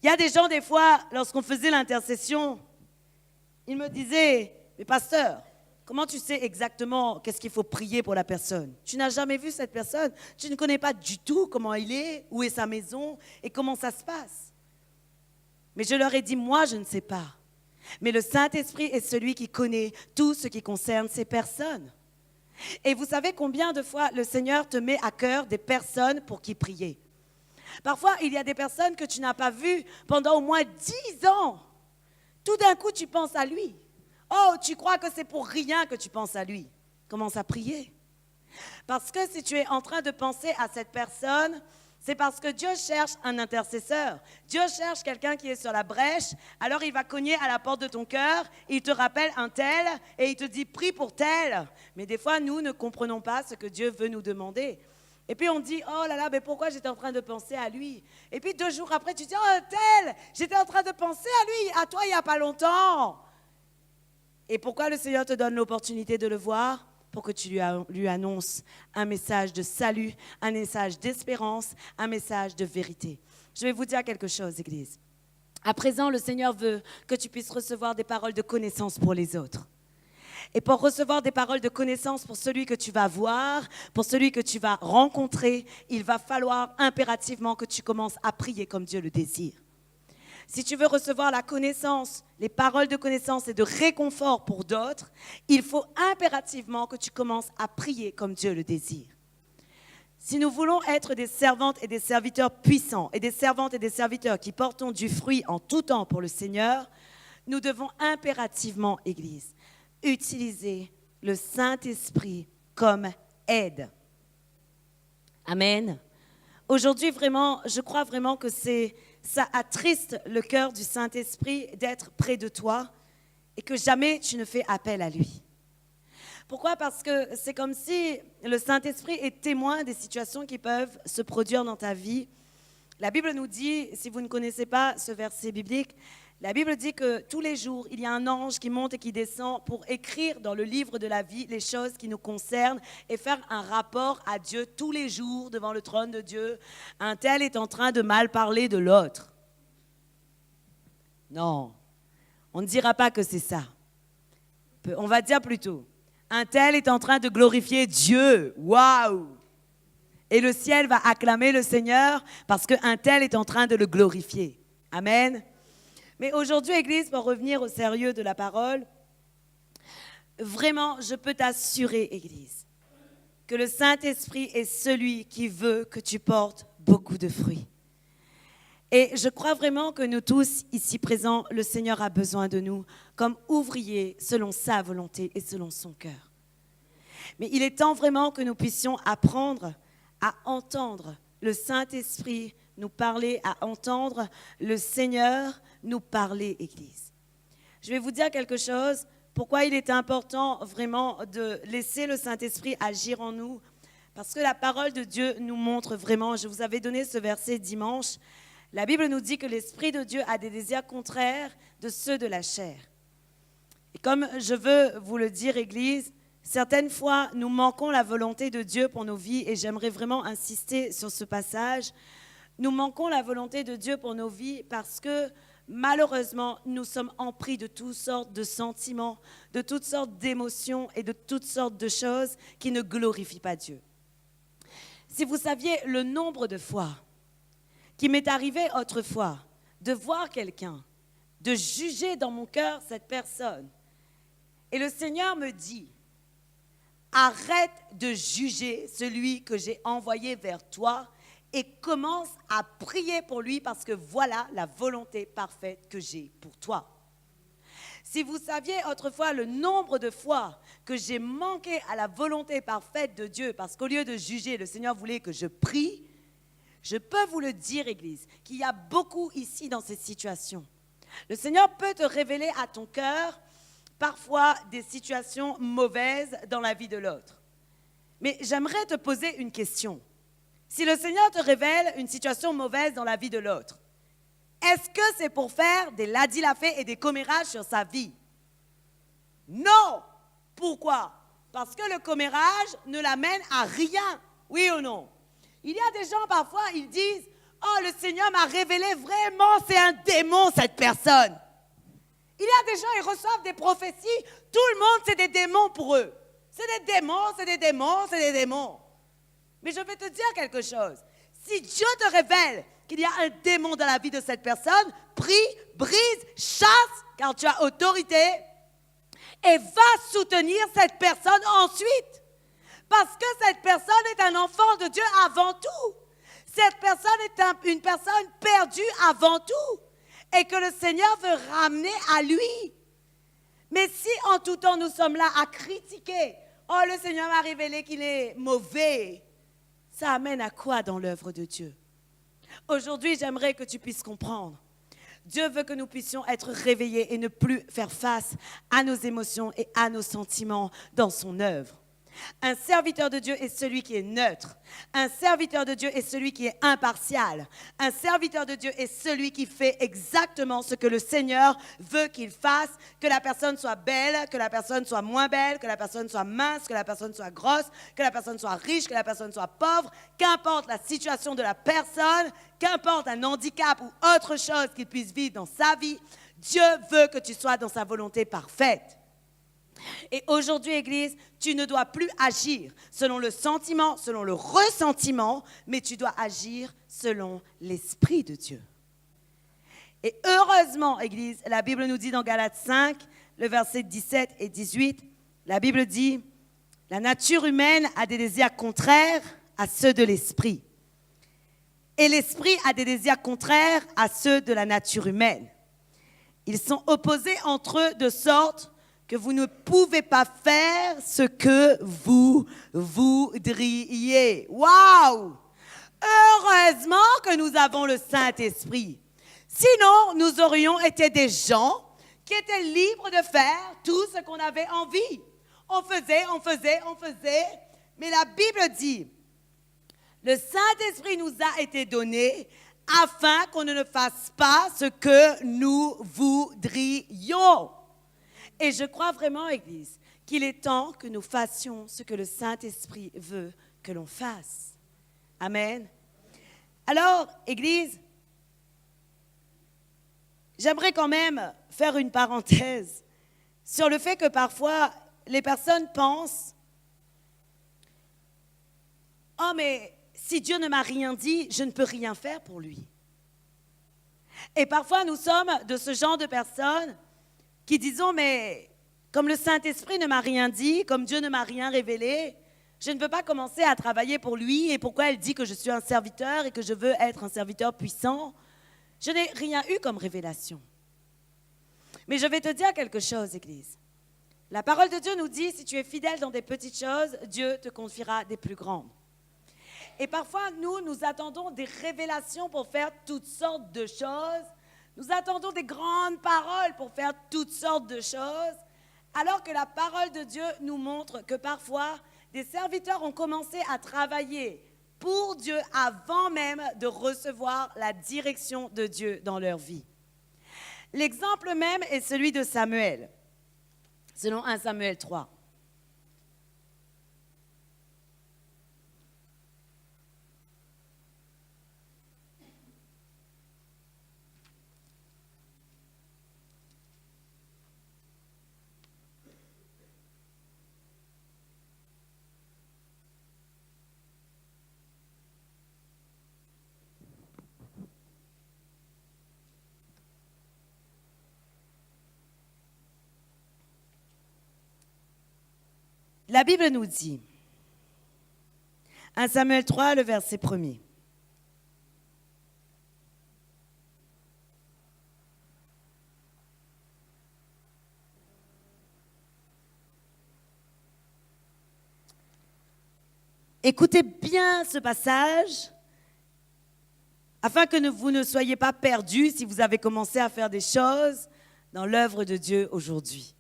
Il y a des gens, des fois, lorsqu'on faisait l'intercession, ils me disaient, mais pasteur, comment tu sais exactement qu'est-ce qu'il faut prier pour la personne? Tu n'as jamais vu cette personne, tu ne connais pas du tout comment il est, où est sa maison et comment ça se passe. Mais je leur ai dit, moi je ne sais pas. Mais le Saint-Esprit est celui qui connaît tout ce qui concerne ces personnes. Et vous savez combien de fois le Seigneur te met à cœur des personnes pour qui prier? Parfois, il y a des personnes que tu n'as pas vues pendant au moins 10 ans. Tout d'un coup, tu penses à lui. Oh, tu crois que c'est pour rien que tu penses à lui. Commence à prier. Parce que si tu es en train de penser à cette personne, c'est parce que Dieu cherche un intercesseur. Dieu cherche quelqu'un qui est sur la brèche. Alors il va cogner à la porte de ton cœur, il te rappelle un tel et il te dit prie pour tel. Mais des fois, nous ne comprenons pas ce que Dieu veut nous demander. Et puis on dit, oh là là, mais pourquoi j'étais en train de penser à lui? Et puis 2 jours après, tu dis, oh tel, j'étais en train de penser à lui, à toi il n'y a pas longtemps. Et pourquoi le Seigneur te donne l'opportunité de le voir? Pour que tu lui annonces un message de salut, un message d'espérance, un message de vérité. Je vais vous dire quelque chose, Église. À présent, le Seigneur veut que tu puisses recevoir des paroles de connaissance pour les autres. Et pour recevoir des paroles de connaissance pour celui que tu vas voir, pour celui que tu vas rencontrer, il va falloir impérativement que tu commences à prier comme Dieu le désire. Si tu veux recevoir la connaissance, les paroles de connaissance et de réconfort pour d'autres, il faut impérativement que tu commences à prier comme Dieu le désire. Si nous voulons être des servantes et des serviteurs puissants et des servantes et des serviteurs qui portons du fruit en tout temps pour le Seigneur, nous devons impérativement, Église, utiliser le Saint-Esprit comme aide. Amen. Aujourd'hui, vraiment, je crois vraiment que ça attriste le cœur du Saint-Esprit d'être près de toi et que jamais tu ne fais appel à lui. Pourquoi? Parce que c'est comme si le Saint-Esprit est témoin des situations qui peuvent se produire dans ta vie. La Bible nous dit, si vous ne connaissez pas ce verset biblique, la Bible dit que tous les jours, il y a un ange qui monte et qui descend pour écrire dans le livre de la vie les choses qui nous concernent et faire un rapport à Dieu tous les jours devant le trône de Dieu. Un tel est en train de mal parler de l'autre. Non, on ne dira pas que c'est ça. On va dire plutôt, un tel est en train de glorifier Dieu. Waouh! Et le ciel va acclamer le Seigneur parce qu'un tel est en train de le glorifier. Amen. Mais aujourd'hui, Église, pour revenir au sérieux de la parole, vraiment, je peux t'assurer, Église, que le Saint-Esprit est celui qui veut que tu portes beaucoup de fruits. Et je crois vraiment que nous tous, ici présents, le Seigneur a besoin de nous comme ouvriers selon sa volonté et selon son cœur. Mais il est temps vraiment que nous puissions apprendre à entendre le Saint-Esprit nous parler, à entendre le Seigneur nous parler, Église. Je vais vous dire quelque chose, pourquoi il est important vraiment de laisser le Saint-Esprit agir en nous, parce que la parole de Dieu nous montre vraiment, je vous avais donné ce verset dimanche, la Bible nous dit que l'Esprit de Dieu a des désirs contraires de ceux de la chair. Et comme je veux vous le dire, Église, certaines fois, nous manquons la volonté de Dieu pour nos vies, et j'aimerais vraiment insister sur ce passage. Nous manquons la volonté de Dieu pour nos vies parce que malheureusement, nous sommes empris de toutes sortes de sentiments, de toutes sortes d'émotions et de toutes sortes de choses qui ne glorifient pas Dieu. Si vous saviez le nombre de fois qui m'est arrivé autrefois de voir quelqu'un, de juger dans mon cœur cette personne, et le Seigneur me dit, arrête de juger celui que j'ai envoyé vers toi et commence à prier pour lui parce que voilà la volonté parfaite que j'ai pour toi. Si vous saviez autrefois le nombre de fois que j'ai manqué à la volonté parfaite de Dieu parce qu'au lieu de juger, le Seigneur voulait que je prie, je peux vous le dire, Église, qu'il y a beaucoup ici dans cette situation. Le Seigneur peut te révéler à ton cœur parfois des situations mauvaises dans la vie de l'autre. Mais j'aimerais te poser une question. Si le Seigneur te révèle une situation mauvaise dans la vie de l'autre, est-ce que c'est pour faire des ladis-la-fée et des commérages sur sa vie? Non. Pourquoi? Parce que le commérage ne l'amène à rien. Oui ou non? Il y a des gens parfois, ils disent, oh, le Seigneur m'a révélé vraiment, c'est un démon cette personne. Il y a des gens, ils reçoivent des prophéties, tout le monde, c'est des démons pour eux. C'est des démons, c'est des démons, c'est des démons. Mais je vais te dire quelque chose. Si Dieu te révèle qu'il y a un démon dans la vie de cette personne, prie, brise, chasse, car tu as autorité, et va soutenir cette personne ensuite. Parce que cette personne est un enfant de Dieu avant tout. Cette personne est une personne perdue avant tout. Et que le Seigneur veut ramener à lui. Mais si en tout temps nous sommes là à critiquer, oh le Seigneur m'a révélé qu'il est mauvais, ça amène à quoi dans l'œuvre de Dieu? Aujourd'hui, j'aimerais que tu puisses comprendre. Dieu veut que nous puissions être réveillés et ne plus faire face à nos émotions et à nos sentiments dans son œuvre. Un serviteur de Dieu est celui qui est neutre. Un serviteur de Dieu est celui qui est impartial. Un serviteur de Dieu est celui qui fait exactement ce que le Seigneur veut qu'il fasse, que la personne soit belle, que la personne soit moins belle, que la personne soit mince, que la personne soit grosse, que la personne soit riche, que la personne soit pauvre, qu'importe la situation de la personne, qu'importe un handicap ou autre chose qu'il puisse vivre dans sa vie, Dieu veut que tu sois dans sa volonté parfaite. Et aujourd'hui, Église, tu ne dois plus agir selon le sentiment, selon le ressentiment, mais tu dois agir selon l'Esprit de Dieu. Et heureusement, Église, la Bible nous dit dans Galates 5, le verset 17 et 18, la Bible dit, la nature humaine a des désirs contraires à ceux de l'Esprit. Et l'Esprit a des désirs contraires à ceux de la nature humaine. Ils sont opposés entre eux de sorte que vous ne pouvez pas faire ce que vous voudriez. Waouh! Heureusement que nous avons le Saint-Esprit. Sinon, nous aurions été des gens qui étaient libres de faire tout ce qu'on avait envie. On faisait. Mais la Bible dit, le Saint-Esprit nous a été donné afin qu'on ne fasse pas ce que nous voudrions. Et je crois vraiment, Église, qu'il est temps que nous fassions ce que le Saint-Esprit veut que l'on fasse. Amen. Alors, Église, j'aimerais quand même faire une parenthèse sur le fait que parfois, les personnes pensent « Oh, mais si Dieu ne m'a rien dit, je ne peux rien faire pour lui. » Et parfois, nous sommes de ce genre de personnes qui disons, mais comme le Saint-Esprit ne m'a rien dit, comme Dieu ne m'a rien révélé, je ne veux pas commencer à travailler pour lui. Et pourquoi elle dit que je suis un serviteur et que je veux être un serviteur puissant? Je n'ai rien eu comme révélation. Mais je vais te dire quelque chose, Église. La parole de Dieu nous dit, si tu es fidèle dans des petites choses, Dieu te confiera des plus grandes. Et parfois, nous attendons des révélations pour faire toutes sortes de choses. Nous attendons des grandes paroles pour faire toutes sortes de choses, alors que la parole de Dieu nous montre que parfois, des serviteurs ont commencé à travailler pour Dieu avant même de recevoir la direction de Dieu dans leur vie. L'exemple même est celui de Samuel, selon 1 Samuel 3. La Bible nous dit, 1 Samuel 3, le verset 1er. Écoutez bien ce passage, afin que vous ne soyez pas perdus si vous avez commencé à faire des choses dans l'œuvre de Dieu aujourd'hui.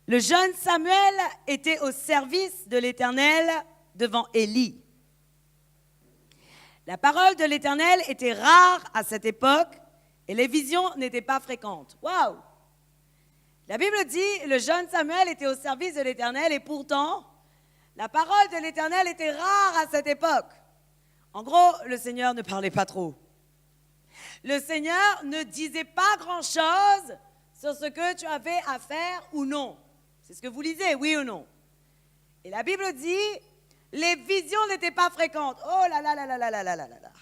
Le jeune Samuel était au service de l'Éternel devant Élie. La parole de l'Éternel était rare à cette époque et les visions n'étaient pas fréquentes. Waouh! La Bible dit, le jeune Samuel était au service de l'Éternel et pourtant, la parole de l'Éternel était rare à cette époque. En gros, le Seigneur ne parlait pas trop. Le Seigneur ne disait pas grand-chose sur ce que tu avais à faire ou non. C'est ce que vous lisez, oui ou non? Et la Bible dit, les visions n'étaient pas fréquentes. Oh là là là là là là là là là.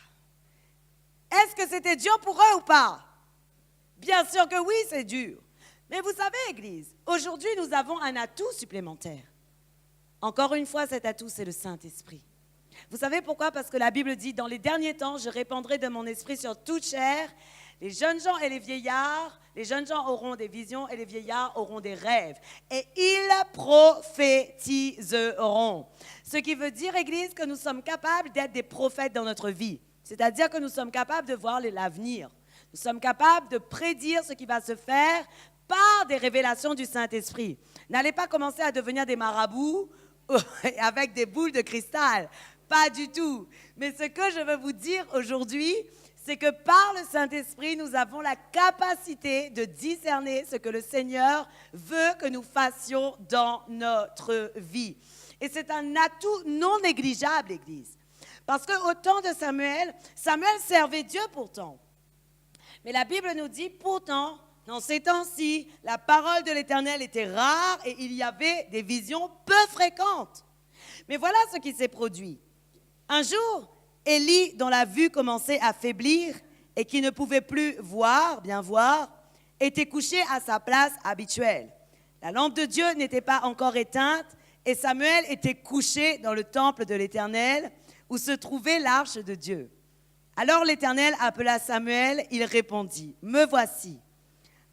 Est-ce que c'était dur pour eux ou pas? Bien sûr que oui, c'est dur. Mais vous savez, Église, aujourd'hui, nous avons un atout supplémentaire. Encore une fois, cet atout, c'est le Saint-Esprit. Vous savez pourquoi? Parce que la Bible dit, dans les derniers temps, je répandrai de mon esprit sur toute chair. Les jeunes gens et les vieillards, les jeunes gens auront des visions et les vieillards auront des rêves. Et ils prophétiseront. Ce qui veut dire, Église, que nous sommes capables d'être des prophètes dans notre vie. C'est-à-dire que nous sommes capables de voir l'avenir. Nous sommes capables de prédire ce qui va se faire par des révélations du Saint-Esprit. N'allez pas commencer à devenir des marabouts avec des boules de cristal. Pas du tout. Mais ce que je veux vous dire aujourd'hui, c'est que par le Saint-Esprit, nous avons la capacité de discerner ce que le Seigneur veut que nous fassions dans notre vie. Et c'est un atout non négligeable, Église. Parce qu'au temps de Samuel, Samuel servait Dieu pourtant. Mais la Bible nous dit, pourtant, dans ces temps-ci, la parole de l'Éternel était rare et il y avait des visions peu fréquentes. Mais voilà ce qui s'est produit. Un jour, Élie, dont la vue commençait à faiblir et qui ne pouvait plus bien voir, était couché à sa place habituelle. La lampe de Dieu n'était pas encore éteinte et Samuel était couché dans le temple de l'Éternel où se trouvait l'arche de Dieu. Alors l'Éternel appela Samuel, il répondit, « Me voici ».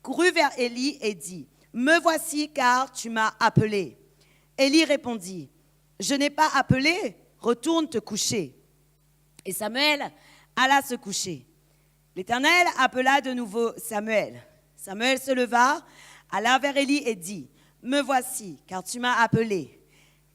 Courut vers Élie et dit, « Me voici car tu m'as appelé. » Élie répondit, « Je n'ai pas appelé, retourne te coucher. » Et Samuel alla se coucher. L'Éternel appela de nouveau Samuel. Samuel se leva, alla vers Élie et dit, « Me voici, car tu m'as appelé. »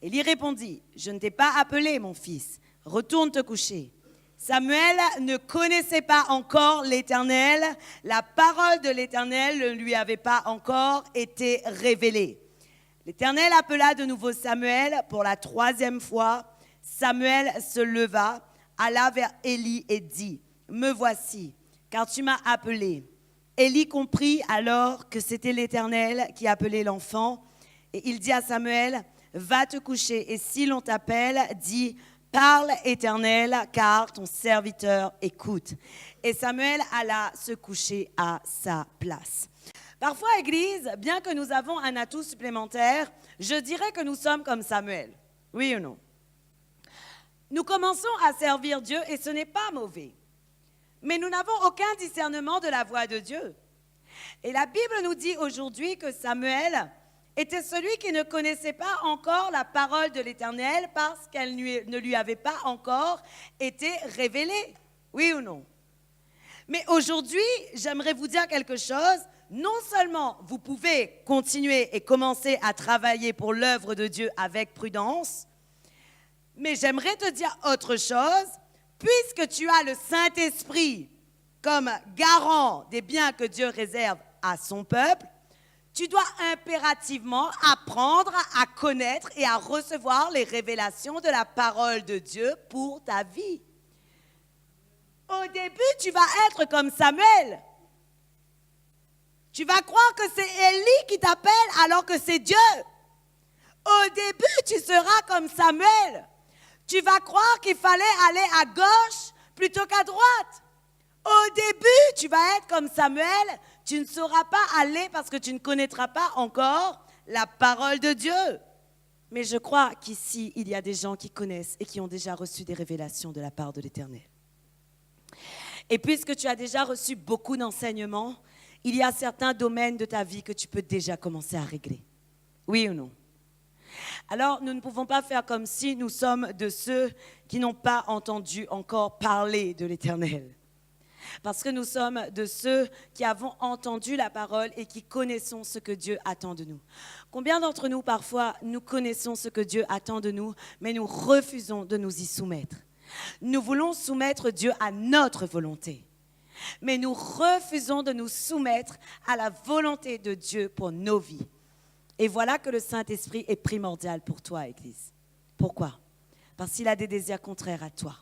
Élie répondit, « Je ne t'ai pas appelé, mon fils, retourne te coucher. » Samuel ne connaissait pas encore l'Éternel, la parole de l'Éternel ne lui avait pas encore été révélée. L'Éternel appela de nouveau Samuel pour la 3e fois. Samuel se leva, alla vers Élie et dit, « Me voici, car tu m'as appelé. » Élie comprit alors que c'était l'Éternel qui appelait l'enfant. Et il dit à Samuel, « Va te coucher, et si l'on t'appelle, dis, « Parle, Éternel, car ton serviteur écoute. » Et Samuel alla se coucher à sa place. Parfois, Église, bien que nous avons un atout supplémentaire, je dirais que nous sommes comme Samuel. Oui ou non? Nous commençons à servir Dieu et ce n'est pas mauvais. Mais nous n'avons aucun discernement de la voix de Dieu. Et la Bible nous dit aujourd'hui que Samuel était celui qui ne connaissait pas encore la parole de l'Éternel parce qu'elle ne lui avait pas encore été révélée. Oui ou non? Mais aujourd'hui, j'aimerais vous dire quelque chose. Non seulement vous pouvez continuer et commencer à travailler pour l'œuvre de Dieu avec prudence, mais j'aimerais te dire autre chose. Puisque tu as le Saint-Esprit comme garant des biens que Dieu réserve à son peuple, tu dois impérativement apprendre à connaître et à recevoir les révélations de la parole de Dieu pour ta vie. Au début, tu vas être comme Samuel. Tu vas croire que c'est Élie qui t'appelle alors que c'est Dieu. Au début, tu seras comme Samuel. Tu vas croire qu'il fallait aller à gauche plutôt qu'à droite. Au début, tu vas être comme Samuel. Tu ne sauras pas aller parce que tu ne connaîtras pas encore la parole de Dieu. Mais je crois qu'ici, il y a des gens qui connaissent et qui ont déjà reçu des révélations de la part de l'Éternel. Et puisque tu as déjà reçu beaucoup d'enseignements, il y a certains domaines de ta vie que tu peux déjà commencer à régler. Oui ou non? Alors, nous ne pouvons pas faire comme si nous sommes de ceux qui n'ont pas entendu encore parler de l'Éternel. Parce que nous sommes de ceux qui avons entendu la parole et qui connaissons ce que Dieu attend de nous. Combien d'entre nous, parfois, nous connaissons ce que Dieu attend de nous, mais nous refusons de nous y soumettre. Nous voulons soumettre Dieu à notre volonté. Mais nous refusons de nous soumettre à la volonté de Dieu pour nos vies. Et voilà que le Saint-Esprit est primordial pour toi, Église. Pourquoi? Parce qu'il a des désirs contraires à toi.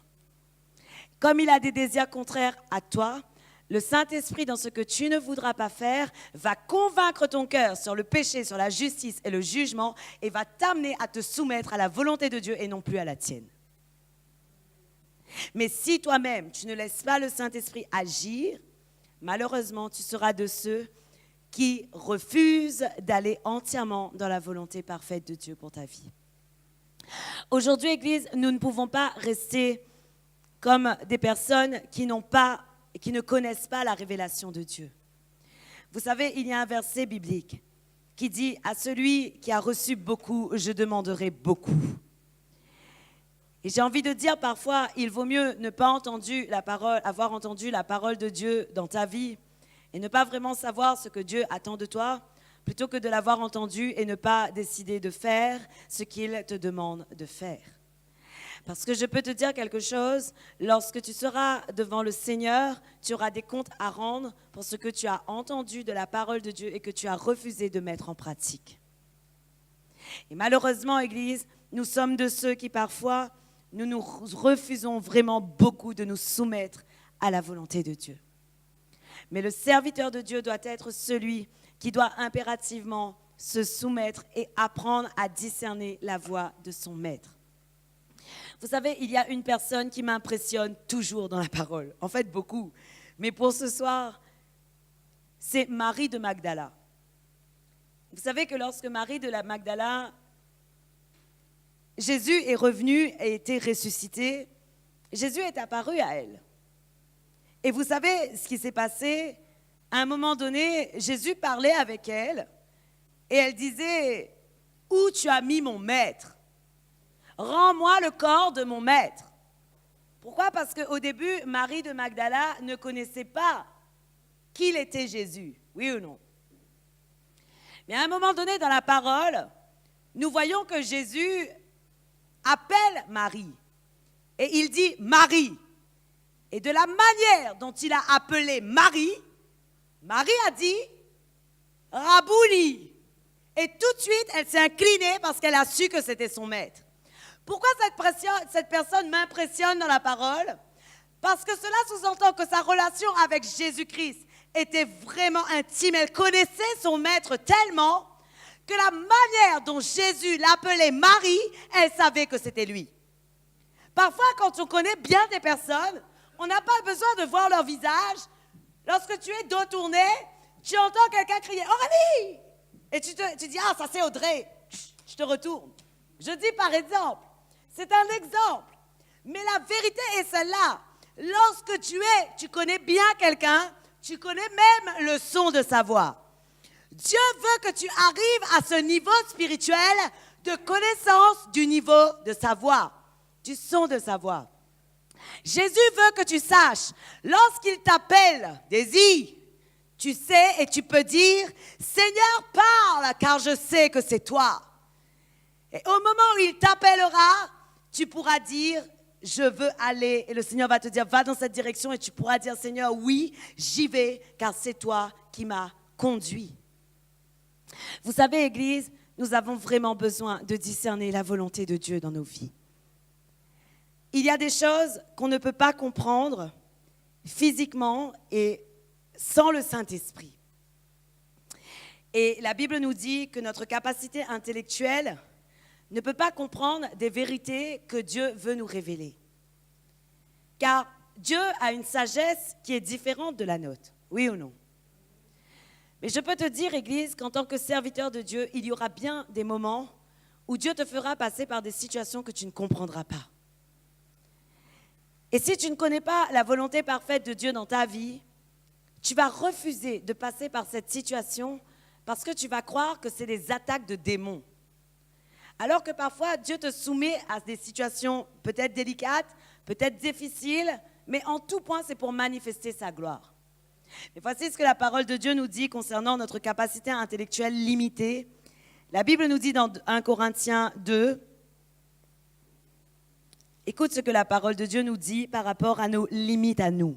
Comme il a des désirs contraires à toi, le Saint-Esprit, dans ce que tu ne voudras pas faire, va convaincre ton cœur sur le péché, sur la justice et le jugement et va t'amener à te soumettre à la volonté de Dieu et non plus à la tienne. Mais si toi-même, tu ne laisses pas le Saint-Esprit agir, malheureusement, tu seras de ceux qui refusent d'aller entièrement dans la volonté parfaite de Dieu pour ta vie. Aujourd'hui, Église, nous ne pouvons pas rester comme des personnes qui ne connaissent pas la révélation de Dieu. Vous savez, il y a un verset biblique qui dit « À celui qui a reçu beaucoup, je demanderai beaucoup ». Et j'ai envie de dire parfois, il vaut mieux ne pas avoir entendu la parole de Dieu dans ta vie et ne pas vraiment savoir ce que Dieu attend de toi, plutôt que de l'avoir entendu et ne pas décider de faire ce qu'il te demande de faire. Parce que je peux te dire quelque chose, lorsque tu seras devant le Seigneur, tu auras des comptes à rendre pour ce que tu as entendu de la parole de Dieu et que tu as refusé de mettre en pratique. Et malheureusement, Église, nous sommes de ceux qui parfois, nous refusons vraiment beaucoup de nous soumettre à la volonté de Dieu. Mais le serviteur de Dieu doit être celui qui doit impérativement se soumettre et apprendre à discerner la voix de son maître. Vous savez, il y a une personne qui m'impressionne toujours dans la parole, en fait beaucoup, mais pour ce soir, c'est Marie de Magdala. Vous savez que lorsque Marie de la Magdala, Jésus est revenu et été ressuscité, Jésus est apparu à elle. Et vous savez ce qui s'est passé? À un moment donné, Jésus parlait avec elle et elle disait « Où tu as mis mon maître? Rends-moi le corps de mon maître. » Pourquoi? Parce qu'au début, Marie de Magdala ne connaissait pas qui était Jésus, oui ou non? Mais à un moment donné dans la parole, nous voyons que Jésus appelle Marie et il dit « Marie ». Et de la manière dont il a appelé Marie, Marie a dit « Rabouni ». Et tout de suite, elle s'est inclinée parce qu'elle a su que c'était son maître. Pourquoi cette personne m'impressionne dans la parole? Parce que cela sous-entend que sa relation avec Jésus-Christ était vraiment intime. Elle connaissait son maître tellement que la manière dont Jésus l'appelait Marie, elle savait que c'était lui. Parfois, quand on connaît bien des personnes, on n'a pas besoin de voir leur visage. Lorsque tu es dos tourné, tu entends quelqu'un crier « Aurélie !» Et tu dis « Ah, ça c'est Audrey !» Je te retourne. Je dis par exemple, c'est un exemple. Mais la vérité est celle-là. Lorsque tu connais bien quelqu'un, tu connais même le son de sa voix. Dieu veut que tu arrives à ce niveau spirituel de connaissance du niveau de sa voix, du son de sa voix. Jésus veut que tu saches, lorsqu'il t'appelle, Daisy, tu sais et tu peux dire, Seigneur, parle, car je sais que c'est toi. Et au moment où il t'appellera, tu pourras dire, je veux aller. Et le Seigneur va te dire, va dans cette direction. Et tu pourras dire, Seigneur, oui, j'y vais, car c'est toi qui m'as conduit. Vous savez, Église, nous avons vraiment besoin de discerner la volonté de Dieu dans nos vies. Il y a des choses qu'on ne peut pas comprendre physiquement et sans le Saint-Esprit. Et la Bible nous dit que notre capacité intellectuelle ne peut pas comprendre des vérités que Dieu veut nous révéler. Car Dieu a une sagesse qui est différente de la nôtre, oui ou non? Mais je peux te dire, Église, qu'en tant que serviteur de Dieu, il y aura bien des moments où Dieu te fera passer par des situations que tu ne comprendras pas. Et si tu ne connais pas la volonté parfaite de Dieu dans ta vie, tu vas refuser de passer par cette situation parce que tu vas croire que c'est des attaques de démons. Alors que parfois, Dieu te soumet à des situations peut-être délicates, peut-être difficiles, mais en tout point, c'est pour manifester sa gloire. Mais voici ce que la parole de Dieu nous dit concernant notre capacité intellectuelle limitée. La Bible nous dit dans 1 Corinthiens 2, écoute ce que la parole de Dieu nous dit par rapport à nos limites à nous.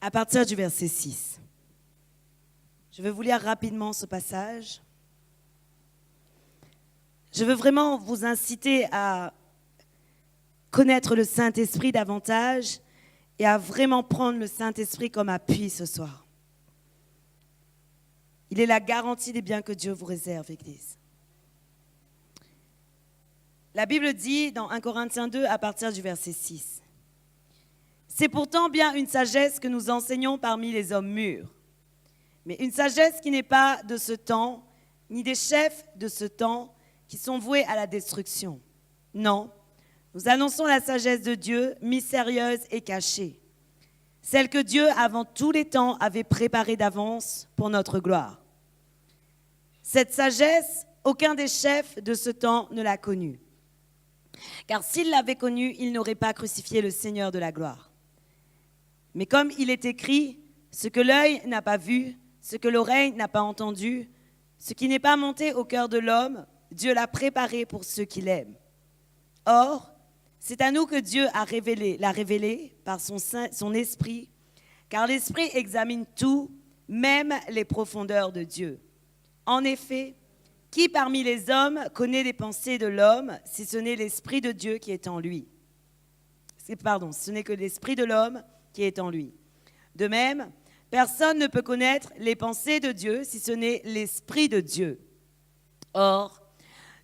à partir du verset 6. Je vais vous lire rapidement ce passage. Je veux vraiment vous inciter à connaître le Saint-Esprit davantage et à vraiment prendre le Saint-Esprit comme appui ce soir. Il est la garantie des biens que Dieu vous réserve, Église. La Bible dit dans 1 Corinthiens 2 à partir du verset 6. C'est pourtant bien une sagesse que nous enseignons parmi les hommes mûrs, mais une sagesse qui n'est pas de ce temps, ni des chefs de ce temps qui sont voués à la destruction. Non, nous annonçons la sagesse de Dieu, mystérieuse et cachée, celle que Dieu, avant tous les temps, avait préparée d'avance pour notre gloire. Cette sagesse, aucun des chefs de ce temps ne l'a connue. Car s'il l'avait connue, il n'aurait pas crucifié le Seigneur de la gloire. Mais comme il est écrit, ce que l'œil n'a pas vu, ce que l'oreille n'a pas entendu, ce qui n'est pas monté au cœur de l'homme, Dieu l'a préparé pour ceux qui l'aiment. Or, c'est à nous que Dieu l'a révélé par son esprit, car l'esprit examine tout, même les profondeurs de Dieu. En effet, qui parmi les hommes connaît les pensées de l'homme, si ce n'est l'esprit de Dieu qui est en lui? Ce n'est que l'esprit de l'homme qui est en lui. De même, personne ne peut connaître les pensées de Dieu si ce n'est l'esprit de Dieu. Or,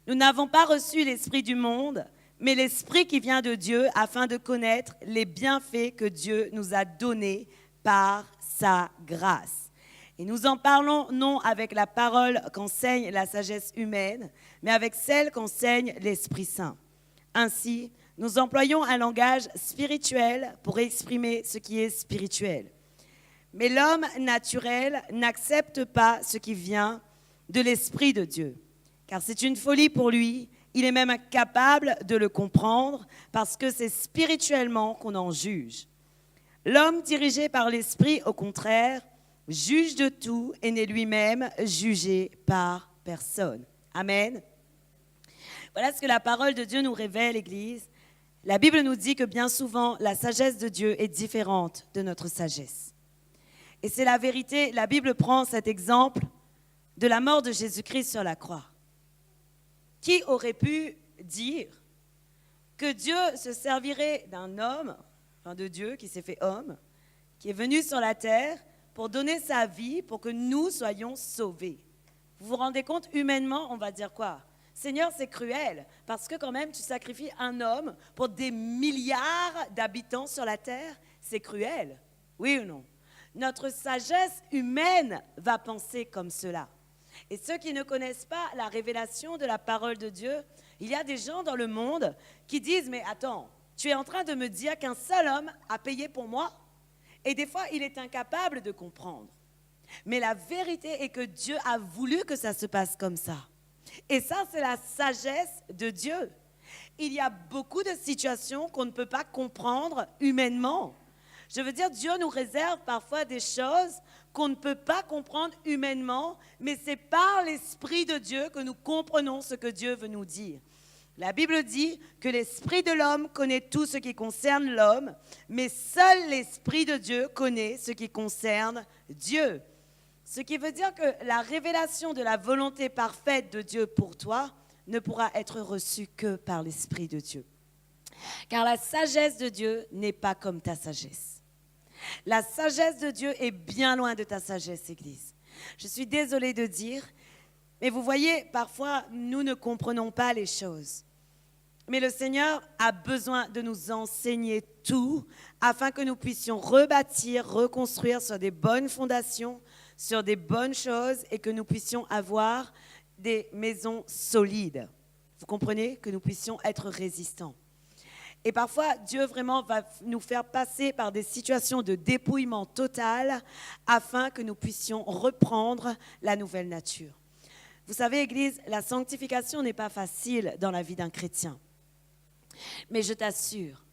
nous n'avons pas reçu l'esprit du monde, mais l'esprit qui vient de Dieu afin de connaître les bienfaits que Dieu nous a donnés par sa grâce. Et nous en parlons non avec la parole qu'enseigne la sagesse humaine, mais avec celle qu'enseigne l'Esprit Saint. Ainsi, nous employons un langage spirituel pour exprimer ce qui est spirituel. Mais l'homme naturel n'accepte pas ce qui vient de l'Esprit de Dieu, car c'est une folie pour lui. Il est même incapable de le comprendre parce que c'est spirituellement qu'on en juge. L'homme dirigé par l'Esprit, au contraire, juge de tout et n'est lui-même jugé par personne. Amen. Voilà ce que la parole de Dieu nous révèle, Église. La Bible nous dit que bien souvent, la sagesse de Dieu est différente de notre sagesse. Et c'est la vérité. La Bible prend cet exemple de la mort de Jésus-Christ sur la croix. Qui aurait pu dire que Dieu se servirait d'un homme, enfin de Dieu qui s'est fait homme, qui est venu sur la terre pour donner sa vie pour que nous soyons sauvés? Vous vous rendez compte, humainement, on va dire quoi? Seigneur, c'est cruel, parce que quand même, tu sacrifies un homme pour des milliards d'habitants sur la terre. C'est cruel, oui ou non? Notre sagesse humaine va penser comme cela. Et ceux qui ne connaissent pas la révélation de la parole de Dieu, il y a des gens dans le monde qui disent « Mais attends, tu es en train de me dire qu'un seul homme a payé pour moi ?» Et des fois, il est incapable de comprendre. Mais la vérité est que Dieu a voulu que ça se passe comme ça. Et ça, c'est la sagesse de Dieu. Il y a beaucoup de situations qu'on ne peut pas comprendre humainement. Je veux dire, Dieu nous réserve parfois des choses qu'on ne peut pas comprendre humainement, mais c'est par l'Esprit de Dieu que nous comprenons ce que Dieu veut nous dire. La Bible dit que l'esprit de l'homme connaît tout ce qui concerne l'homme, mais seul l'Esprit de Dieu connaît ce qui concerne Dieu. Ce qui veut dire que la révélation de la volonté parfaite de Dieu pour toi ne pourra être reçue que par l'Esprit de Dieu. Car la sagesse de Dieu n'est pas comme ta sagesse. La sagesse de Dieu est bien loin de ta sagesse, Église. Je suis désolée de dire, mais vous voyez, parfois, nous ne comprenons pas les choses. Mais le Seigneur a besoin de nous enseigner tout afin que nous puissions rebâtir, reconstruire sur des bonnes fondations, sur des bonnes choses et que nous puissions avoir des maisons solides. Vous comprenez? Que nous puissions être résistants. Et parfois, Dieu vraiment va nous faire passer par des situations de dépouillement total afin que nous puissions reprendre la nouvelle nature. Vous savez, Église, la sanctification n'est pas facile dans la vie d'un chrétien. Mais je t'assure,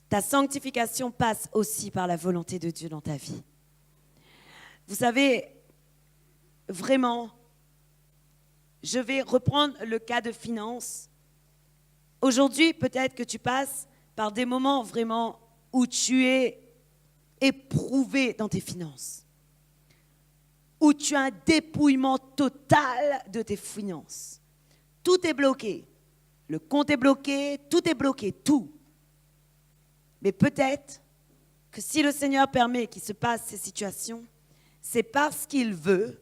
ta sanctification passe aussi par la volonté de Dieu dans ta vie. Vous savez, vraiment, je vais reprendre le cas de finances. Aujourd'hui, peut-être que tu passes par des moments vraiment où tu es éprouvé dans tes finances, où tu as un dépouillement total de tes finances. Tout est bloqué. Le compte est bloqué, tout est bloqué, tout. Mais peut-être que si le Seigneur permet qu'il se passe ces situations, c'est parce qu'il veut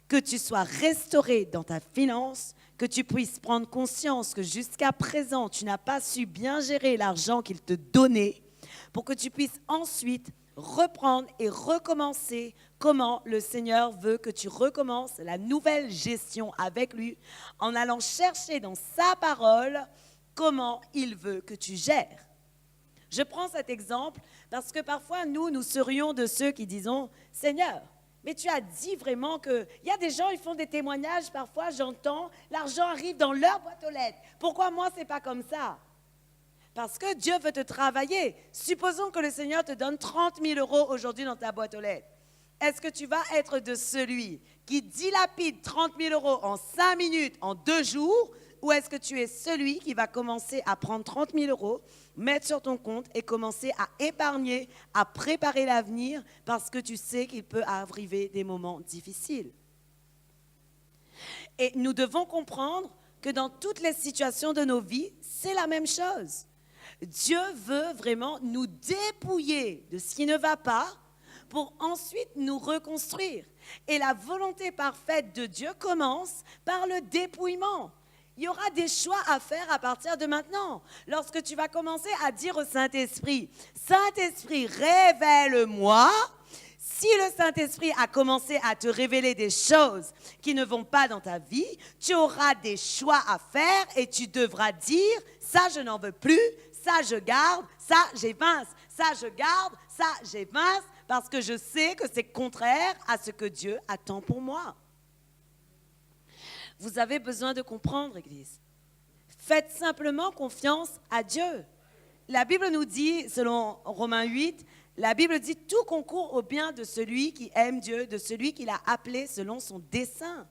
que tu sois restauré dans ta finance, que tu puisses prendre conscience que jusqu'à présent, tu n'as pas su bien gérer l'argent qu'il te donnait, pour que tu puisses ensuite reprendre et recommencer comment le Seigneur veut que tu recommences la nouvelle gestion avec lui, en allant chercher dans sa parole comment il veut que tu gères. Je prends cet exemple parce que parfois, nous serions de ceux qui disons « Seigneur, mais tu as dit vraiment que… » Il y a des gens, ils font des témoignages, parfois j'entends, l'argent arrive dans leur boîte aux lettres. Pourquoi moi, ce n'est pas comme ça? Parce que Dieu veut te travailler. Supposons que le Seigneur te donne 30 000 € aujourd'hui dans ta boîte aux lettres. Est-ce que tu vas être de celui qui dilapide 30 000 € en 5 minutes, en 2 jours, ou est-ce que tu es celui qui va commencer à prendre 30 000 €, mettre sur ton compte et commencer à épargner, à préparer l'avenir parce que tu sais qu'il peut arriver des moments difficiles? Et nous devons comprendre que dans toutes les situations de nos vies, c'est la même chose. Dieu veut vraiment nous dépouiller de ce qui ne va pas pour ensuite nous reconstruire. Et la volonté parfaite de Dieu commence par le dépouillement. Il y aura des choix à faire à partir de maintenant. Lorsque tu vas commencer à dire au Saint-Esprit, « Saint-Esprit, révèle-moi », si le Saint-Esprit a commencé à te révéler des choses qui ne vont pas dans ta vie, tu auras des choix à faire et tu devras dire, « Ça, je n'en veux plus ». Ça, je garde, ça, j'évince. Ça, je garde, ça, j'évince, parce que je sais que c'est contraire à ce que Dieu attend pour moi. Vous avez besoin de comprendre, Église. Faites simplement confiance à Dieu. La Bible nous dit, selon Romains 8, la Bible dit « Tout concourt au bien de celui qui aime Dieu, de celui qu'il a appelé selon son dessein. »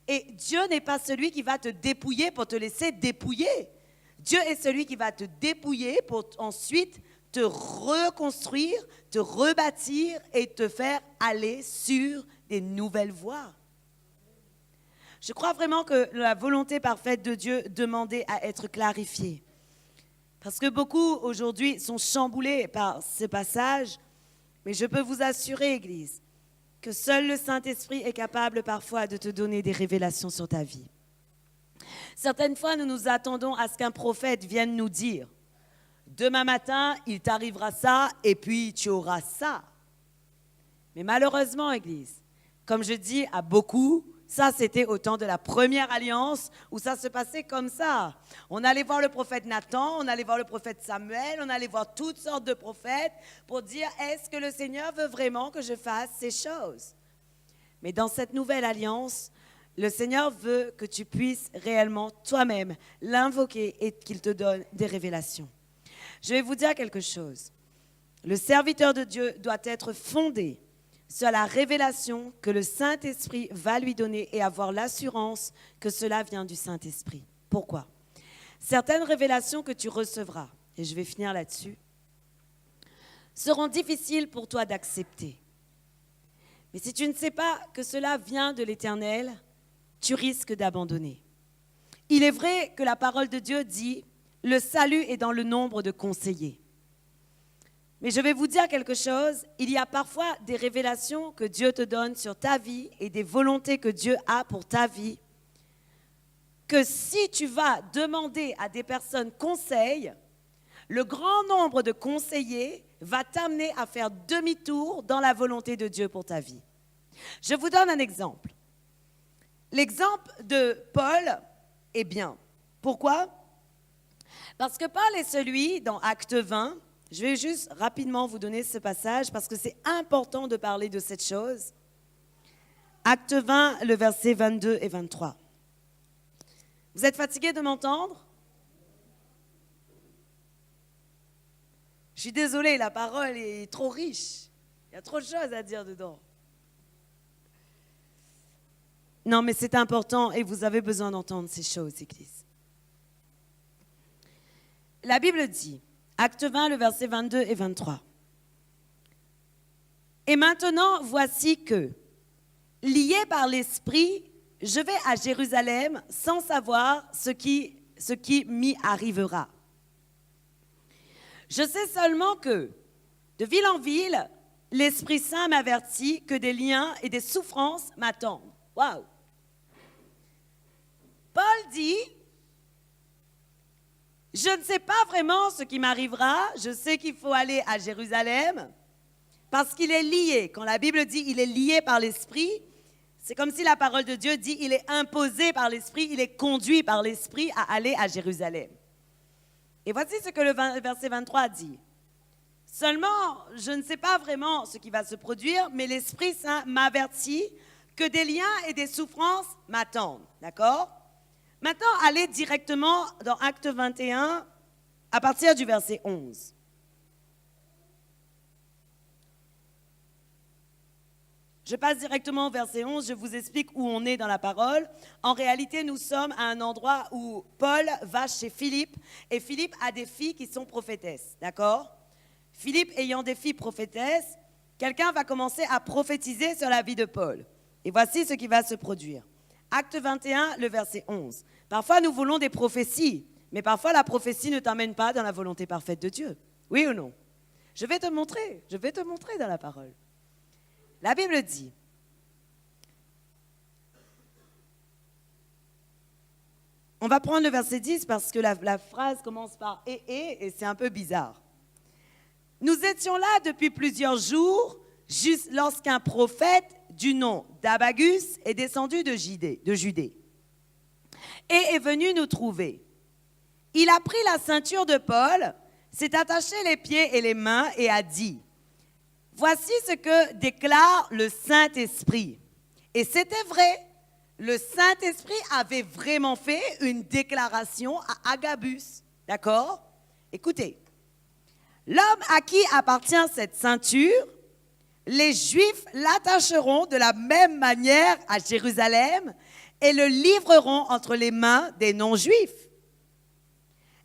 Et Dieu n'est pas celui qui va te dépouiller pour te laisser dépouiller. Dieu est celui qui va te dépouiller pour ensuite te reconstruire, te rebâtir et te faire aller sur des nouvelles voies. Je crois vraiment que la volonté parfaite de Dieu demandait à être clarifiée. Parce que beaucoup aujourd'hui sont chamboulés par ce passage, mais je peux vous assurer, Église, que seul le Saint-Esprit est capable parfois de te donner des révélations sur ta vie. Certaines fois, nous nous attendons à ce qu'un prophète vienne nous dire « Demain matin, il t'arrivera ça et puis tu auras ça. » Mais malheureusement, Église, comme je dis à beaucoup, ça c'était au temps de la première alliance où ça se passait comme ça. On allait voir le prophète Nathan, on allait voir le prophète Samuel, on allait voir toutes sortes de prophètes pour dire « Est-ce que le Seigneur veut vraiment que je fasse ces choses ?» Mais dans cette nouvelle alliance, le Seigneur veut que tu puisses réellement toi-même l'invoquer et qu'il te donne des révélations. Je vais vous dire quelque chose. Le serviteur de Dieu doit être fondé sur la révélation que le Saint-Esprit va lui donner et avoir l'assurance que cela vient du Saint-Esprit. Pourquoi? Certaines révélations que tu recevras, et je vais finir là-dessus, seront difficiles pour toi d'accepter. Mais si tu ne sais pas que cela vient de l'Éternel, tu risques d'abandonner. Il est vrai que la parole de Dieu dit « Le salut est dans le nombre de conseillers ». Mais je vais vous dire quelque chose, il y a parfois des révélations que Dieu te donne sur ta vie et des volontés que Dieu a pour ta vie, que si tu vas demander à des personnes conseil, le grand nombre de conseillers va t'amener à faire demi-tour dans la volonté de Dieu pour ta vie. Je vous donne un exemple. L'exemple de Paul est bien. Pourquoi? Parce que Paul est celui, dans Acte 20, je vais juste rapidement vous donner ce passage parce que c'est important de parler de cette chose. Acte 20, le verset 22 et 23. Vous êtes fatigués de m'entendre? Je suis désolée, la parole est trop riche. Il y a trop de choses à dire dedans. Non, mais c'est important et vous avez besoin d'entendre ces choses, Église. La Bible dit, Acte 20, le verset 22 et 23. Et maintenant, voici que, lié par l'Esprit, je vais à Jérusalem sans savoir ce qui m'y arrivera. Je sais seulement que, de ville en ville, l'Esprit Saint m'avertit que des liens et des souffrances m'attendent. Waouh! Paul dit, je ne sais pas vraiment ce qui m'arrivera, je sais qu'il faut aller à Jérusalem, parce qu'il est lié. Quand la Bible dit il est lié par l'Esprit, c'est comme si la parole de Dieu dit il est imposé par l'Esprit, il est conduit par l'Esprit à aller à Jérusalem. Et voici ce que le verset 23 dit. Seulement, je ne sais pas vraiment ce qui va se produire, mais l'Esprit Saint m'avertit que des liens et des souffrances m'attendent. D'accord? Maintenant, allez directement dans Acte 21 à partir du verset 11. Je passe directement au verset 11, je vous explique où on est dans la parole. En réalité, nous sommes à un endroit où Paul va chez Philippe, et Philippe a des filles qui sont prophétesses, d'accord? Philippe ayant des filles prophétesses, quelqu'un va commencer à prophétiser sur la vie de Paul. Et voici ce qui va se produire. Acte 21, le verset 11. Parfois, nous voulons des prophéties, mais parfois la prophétie ne t'emmène pas dans la volonté parfaite de Dieu. Oui ou non? Je vais te montrer dans la parole. La Bible dit, on va prendre le verset 10 parce que la phrase commence par « et c'est un peu bizarre. Nous étions là depuis plusieurs jours, juste lorsqu'un prophète du nom d'Abagus est descendu de Judée et est venu nous trouver. Il a pris la ceinture de Paul, s'est attaché les pieds et les mains et a dit « Voici ce que déclare le Saint-Esprit. » Et c'était vrai, le Saint-Esprit avait vraiment fait une déclaration à Agabus. D'accord? Écoutez. L'homme à qui appartient cette ceinture, les Juifs l'attacheront de la même manière à Jérusalem et le livreront entre les mains des non-Juifs.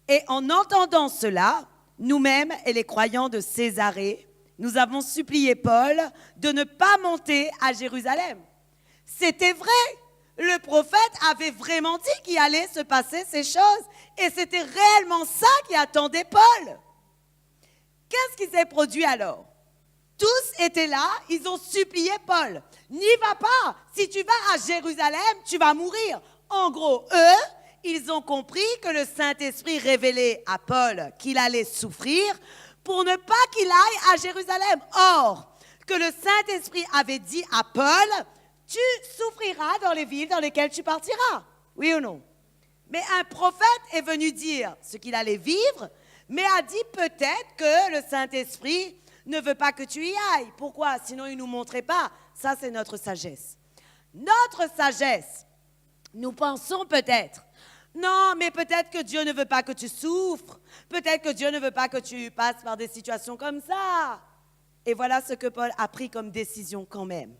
Et en entendant cela, nous-mêmes et les croyants de Césarée, nous avons supplié Paul de ne pas monter à Jérusalem. C'était vrai, le prophète avait vraiment dit qu'il allait se passer ces choses et c'était réellement ça qui attendait Paul. Qu'est-ce qui s'est produit alors? Tous étaient là, ils ont supplié Paul. N'y va pas, si tu vas à Jérusalem, tu vas mourir. En gros, eux, ils ont compris que le Saint-Esprit révélait à Paul qu'il allait souffrir pour ne pas qu'il aille à Jérusalem. Or, que le Saint-Esprit avait dit à Paul, tu souffriras dans les villes dans lesquelles tu partiras. Oui ou non? Mais un prophète est venu dire ce qu'il allait vivre, mais a dit peut-être que le Saint-Esprit ne veut pas que tu y ailles. Pourquoi? Sinon, il ne nous montrait pas. Ça, c'est notre sagesse. Notre sagesse, nous pensons peut-être, non, mais peut-être que Dieu ne veut pas que tu souffres. Peut-être que Dieu ne veut pas que tu passes par des situations comme ça. Et voilà ce que Paul a pris comme décision quand même.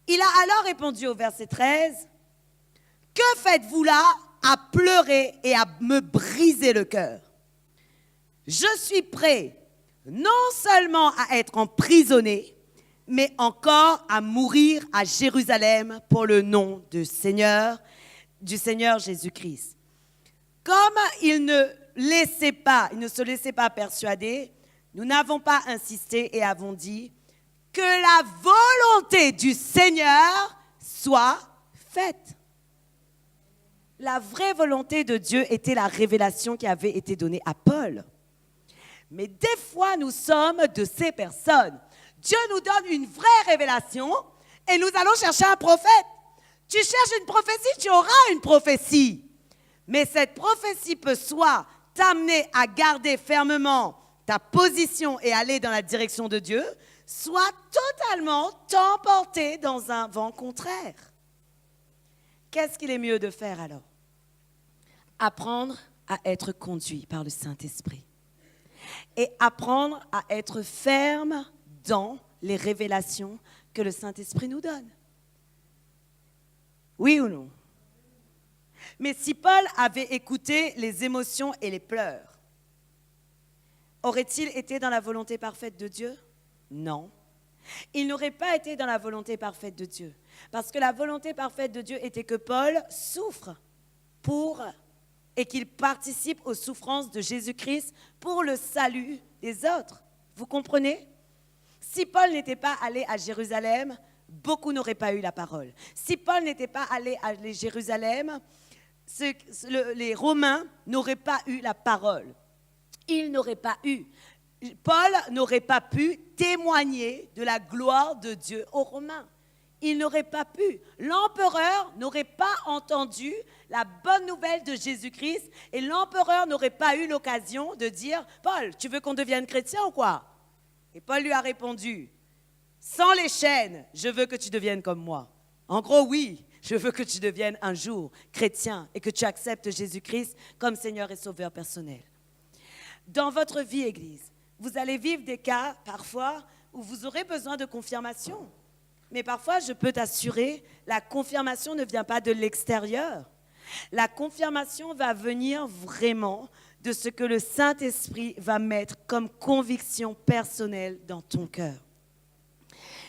Il a alors répondu au verset 13, « Que faites-vous là à pleurer et à me briser le cœur? Je suis prêt non seulement à être emprisonné, mais encore à mourir à Jérusalem pour le nom du Seigneur Jésus-Christ. » Comme il ne se laissait pas persuader, nous n'avons pas insisté et avons dit que la volonté du Seigneur soit faite. La vraie volonté de Dieu était la révélation qui avait été donnée à Paul. Mais des fois, nous sommes de ces personnes. Dieu nous donne une vraie révélation et nous allons chercher un prophète. Tu cherches une prophétie, tu auras une prophétie. Mais cette prophétie peut soit t'amener à garder fermement ta position et aller dans la direction de Dieu, soit totalement t'emporter dans un vent contraire. Qu'est-ce qu'il est mieux de faire alors? Apprendre à être conduit par le Saint-Esprit et apprendre à être ferme dans les révélations que le Saint-Esprit nous donne. Oui ou non? Mais si Paul avait écouté les émotions et les pleurs, aurait-il été dans la volonté parfaite de Dieu? Non. Il n'aurait pas été dans la volonté parfaite de Dieu. Parce que la volonté parfaite de Dieu était que Paul souffre et qu'il participe aux souffrances de Jésus-Christ pour le salut des autres. Vous comprenez? Si Paul n'était pas allé à Jérusalem, beaucoup n'auraient pas eu la parole. Si Paul n'était pas allé à Jérusalem, les Romains n'auraient pas eu la parole. Ils n'auraient pas eu. Paul n'aurait pas pu témoigner de la gloire de Dieu aux Romains. Il n'aurait pas pu. L'empereur n'aurait pas entendu la bonne nouvelle de Jésus-Christ et l'empereur n'aurait pas eu l'occasion de dire « Paul, tu veux qu'on devienne chrétien ou quoi ?» Et Paul lui a répondu « Sans les chaînes, je veux que tu deviennes comme moi. » En gros, oui, je veux que tu deviennes un jour chrétien et que tu acceptes Jésus-Christ comme Seigneur et Sauveur personnel. Dans votre vie, Église, vous allez vivre des cas, parfois, où vous aurez besoin de confirmation. Mais parfois, je peux t'assurer, la confirmation ne vient pas de l'extérieur. La confirmation va venir vraiment de ce que le Saint-Esprit va mettre comme conviction personnelle dans ton cœur.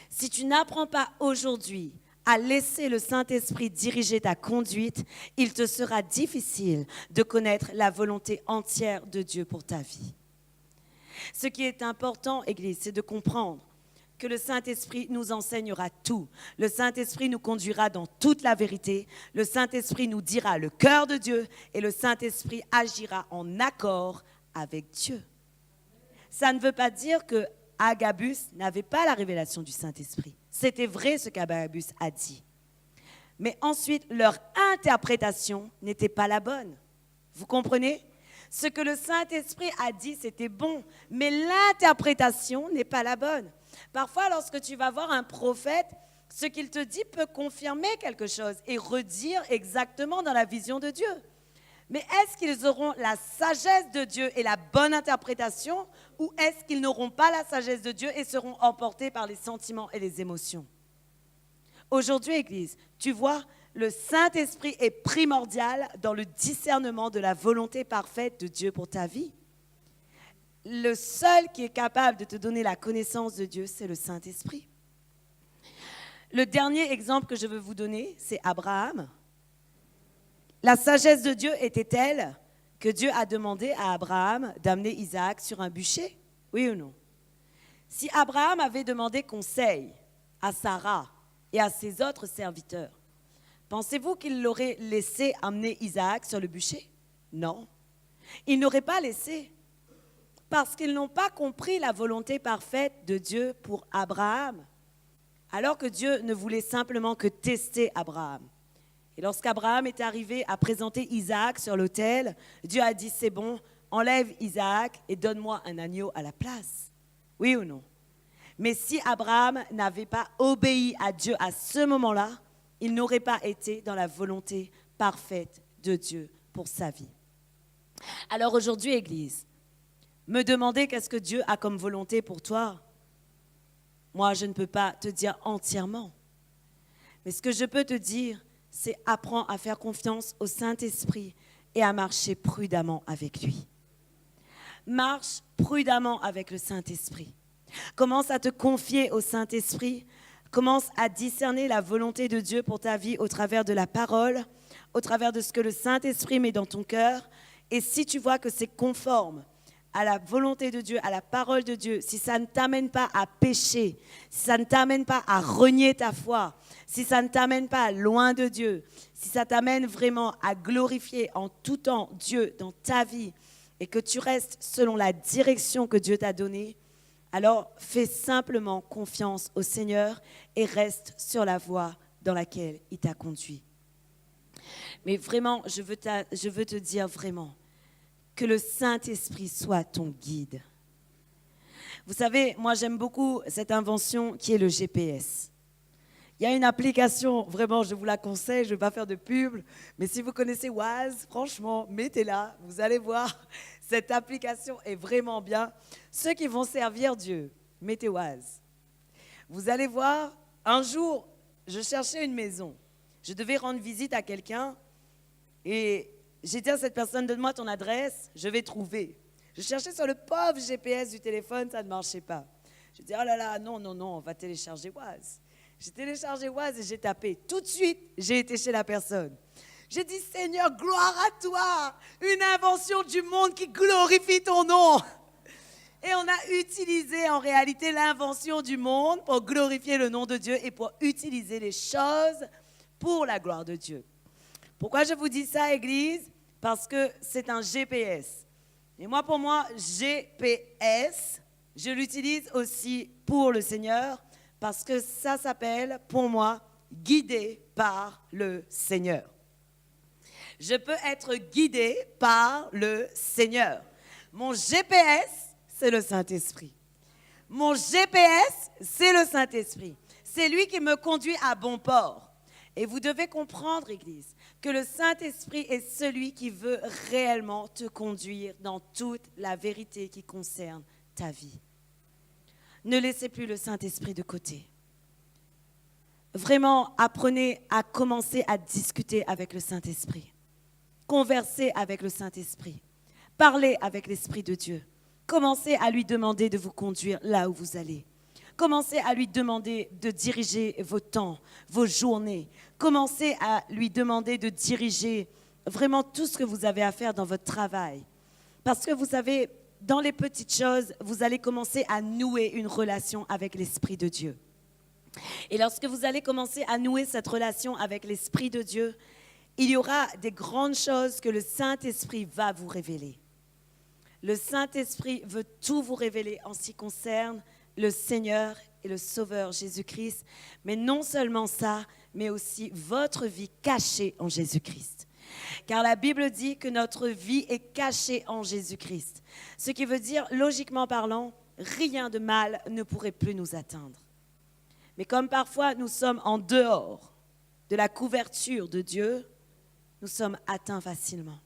Si tu n'apprends pas aujourd'hui à laisser le Saint-Esprit diriger ta conduite, il te sera difficile de connaître la volonté entière de Dieu pour ta vie. Ce qui est important, Église, c'est de comprendre que le Saint-Esprit nous enseignera tout. Le Saint-Esprit nous conduira dans toute la vérité. Le Saint-Esprit nous dira le cœur de Dieu et le Saint-Esprit agira en accord avec Dieu. Ça ne veut pas dire que Agabus n'avait pas la révélation du Saint-Esprit. C'était vrai ce qu'Agabus a dit. Mais ensuite, leur interprétation n'était pas la bonne. Vous comprenez ? Ce que le Saint-Esprit a dit, c'était bon, mais l'interprétation n'est pas la bonne. Parfois, lorsque tu vas voir un prophète, ce qu'il te dit peut confirmer quelque chose et redire exactement dans la vision de Dieu. Mais est-ce qu'ils auront la sagesse de Dieu et la bonne interprétation, ou est-ce qu'ils n'auront pas la sagesse de Dieu et seront emportés par les sentiments et les émotions? Aujourd'hui, Église, tu vois, le Saint-Esprit est primordial dans le discernement de la volonté parfaite de Dieu pour ta vie. Le seul qui est capable de te donner la connaissance de Dieu, c'est le Saint-Esprit. Le dernier exemple que je veux vous donner, c'est Abraham. La sagesse de Dieu était telle que Dieu a demandé à Abraham d'amener Isaac sur un bûcher. Oui ou non? Si Abraham avait demandé conseil à Sarah et à ses autres serviteurs, pensez-vous qu'il l'aurait laissé amener Isaac sur le bûcher? Non. Il n'aurait pas laissé. Parce qu'ils n'ont pas compris la volonté parfaite de Dieu pour Abraham. Alors que Dieu ne voulait simplement que tester Abraham. Et lorsqu'Abraham est arrivé à présenter Isaac sur l'autel, Dieu a dit, c'est bon, enlève Isaac et donne-moi un agneau à la place. Oui ou non? Mais si Abraham n'avait pas obéi à Dieu à ce moment-là, il n'aurait pas été dans la volonté parfaite de Dieu pour sa vie. Alors aujourd'hui, Église, me demander qu'est-ce que Dieu a comme volonté pour toi, moi, je ne peux pas te dire entièrement. Mais ce que je peux te dire, c'est apprends à faire confiance au Saint-Esprit et à marcher prudemment avec lui. Marche prudemment avec le Saint-Esprit. Commence à te confier au Saint-Esprit. Commence à discerner la volonté de Dieu pour ta vie au travers de la parole, au travers de ce que le Saint-Esprit met dans ton cœur. Et si tu vois que c'est conforme à la volonté de Dieu, à la parole de Dieu, si ça ne t'amène pas à pécher, si ça ne t'amène pas à renier ta foi, si ça ne t'amène pas loin de Dieu, si ça t'amène vraiment à glorifier en tout temps Dieu dans ta vie et que tu restes selon la direction que Dieu t'a donnée, alors fais simplement confiance au Seigneur et reste sur la voie dans laquelle il t'a conduit. Mais vraiment, je veux te dire vraiment, que le Saint-Esprit soit ton guide. Vous savez, moi j'aime beaucoup cette invention qui est le GPS. Il y a une application, vraiment je vous la conseille, je ne vais pas faire de pub, mais si vous connaissez Waze, franchement, mettez-la, vous allez voir, cette application est vraiment bien. Ceux qui vont servir Dieu, mettez Waze. Vous allez voir, un jour, je cherchais une maison. Je devais rendre visite à quelqu'un et j'ai dit à cette personne, donne-moi ton adresse, je vais trouver. Je cherchais sur le pauvre GPS du téléphone, ça ne marchait pas. Je dis, oh là là, non, non, non, on va télécharger Waz. J'ai téléchargé Waz et j'ai tapé. Tout de suite, j'ai été chez la personne. J'ai dit, Seigneur, gloire à toi, une invention du monde qui glorifie ton nom. Et on a utilisé en réalité l'invention du monde pour glorifier le nom de Dieu et pour utiliser les choses pour la gloire de Dieu. Pourquoi je vous dis ça, Église? Parce que c'est un GPS. Et moi, pour moi, GPS, je l'utilise aussi pour le Seigneur parce que ça s'appelle, pour moi, guidé par le Seigneur. Je peux être guidé par le Seigneur. Mon GPS, c'est le Saint-Esprit. Mon GPS, c'est le Saint-Esprit. C'est lui qui me conduit à bon port. Et vous devez comprendre, Église, que le Saint-Esprit est celui qui veut réellement te conduire dans toute la vérité qui concerne ta vie. Ne laissez plus le Saint-Esprit de côté. Vraiment, apprenez à commencer à discuter avec le Saint-Esprit. Conversez avec le Saint-Esprit. Parlez avec l'Esprit de Dieu. Commencez à lui demander de vous conduire là où vous allez. Commencez à lui demander de diriger vos temps, vos journées. Commencez à lui demander de diriger vraiment tout ce que vous avez à faire dans votre travail. Parce que vous savez, dans les petites choses, vous allez commencer à nouer une relation avec l'Esprit de Dieu. Et lorsque vous allez commencer à nouer cette relation avec l'Esprit de Dieu, il y aura des grandes choses que le Saint-Esprit va vous révéler. Le Saint-Esprit veut tout vous révéler en ce qui concerne le Seigneur et le Sauveur Jésus-Christ. Mais non seulement ça, mais aussi votre vie cachée en Jésus-Christ. Car la Bible dit que notre vie est cachée en Jésus-Christ. Ce qui veut dire, logiquement parlant, rien de mal ne pourrait plus nous atteindre. Mais comme parfois nous sommes en dehors de la couverture de Dieu, nous sommes atteints facilement.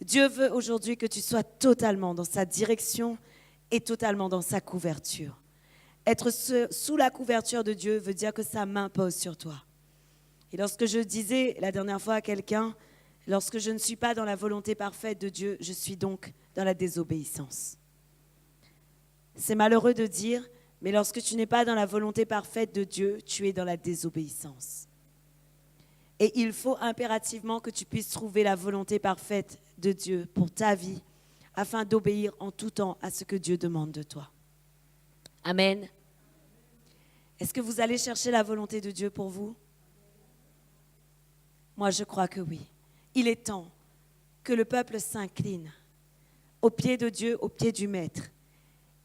Dieu veut aujourd'hui que tu sois totalement dans sa direction et totalement dans sa couverture. Être sous la couverture de Dieu veut dire que sa main pose sur toi. Et lorsque je disais la dernière fois à quelqu'un, lorsque je ne suis pas dans la volonté parfaite de Dieu, je suis donc dans la désobéissance. C'est malheureux de dire, mais lorsque tu n'es pas dans la volonté parfaite de Dieu, tu es dans la désobéissance. Et il faut impérativement que tu puisses trouver la volonté parfaite de Dieu pour ta vie, afin d'obéir en tout temps à ce que Dieu demande de toi. Amen. Est-ce que vous allez chercher la volonté de Dieu pour vous? Moi, je crois que oui. Il est temps que le peuple s'incline aux pieds de Dieu, aux pieds du Maître,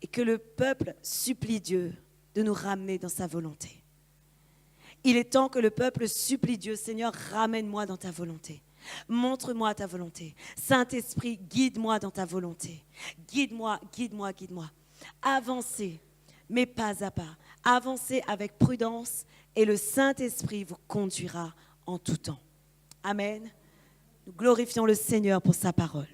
et que le peuple supplie Dieu de nous ramener dans sa volonté. Il est temps que le peuple supplie Dieu, Seigneur, ramène-moi dans ta volonté. Montre-moi ta volonté. Saint-Esprit, guide-moi dans ta volonté. Guide-moi, guide-moi, guide-moi. Avancez, mais pas à pas. Avancez avec prudence et le Saint-Esprit vous conduira en tout temps. Amen. Nous glorifions le Seigneur pour sa parole.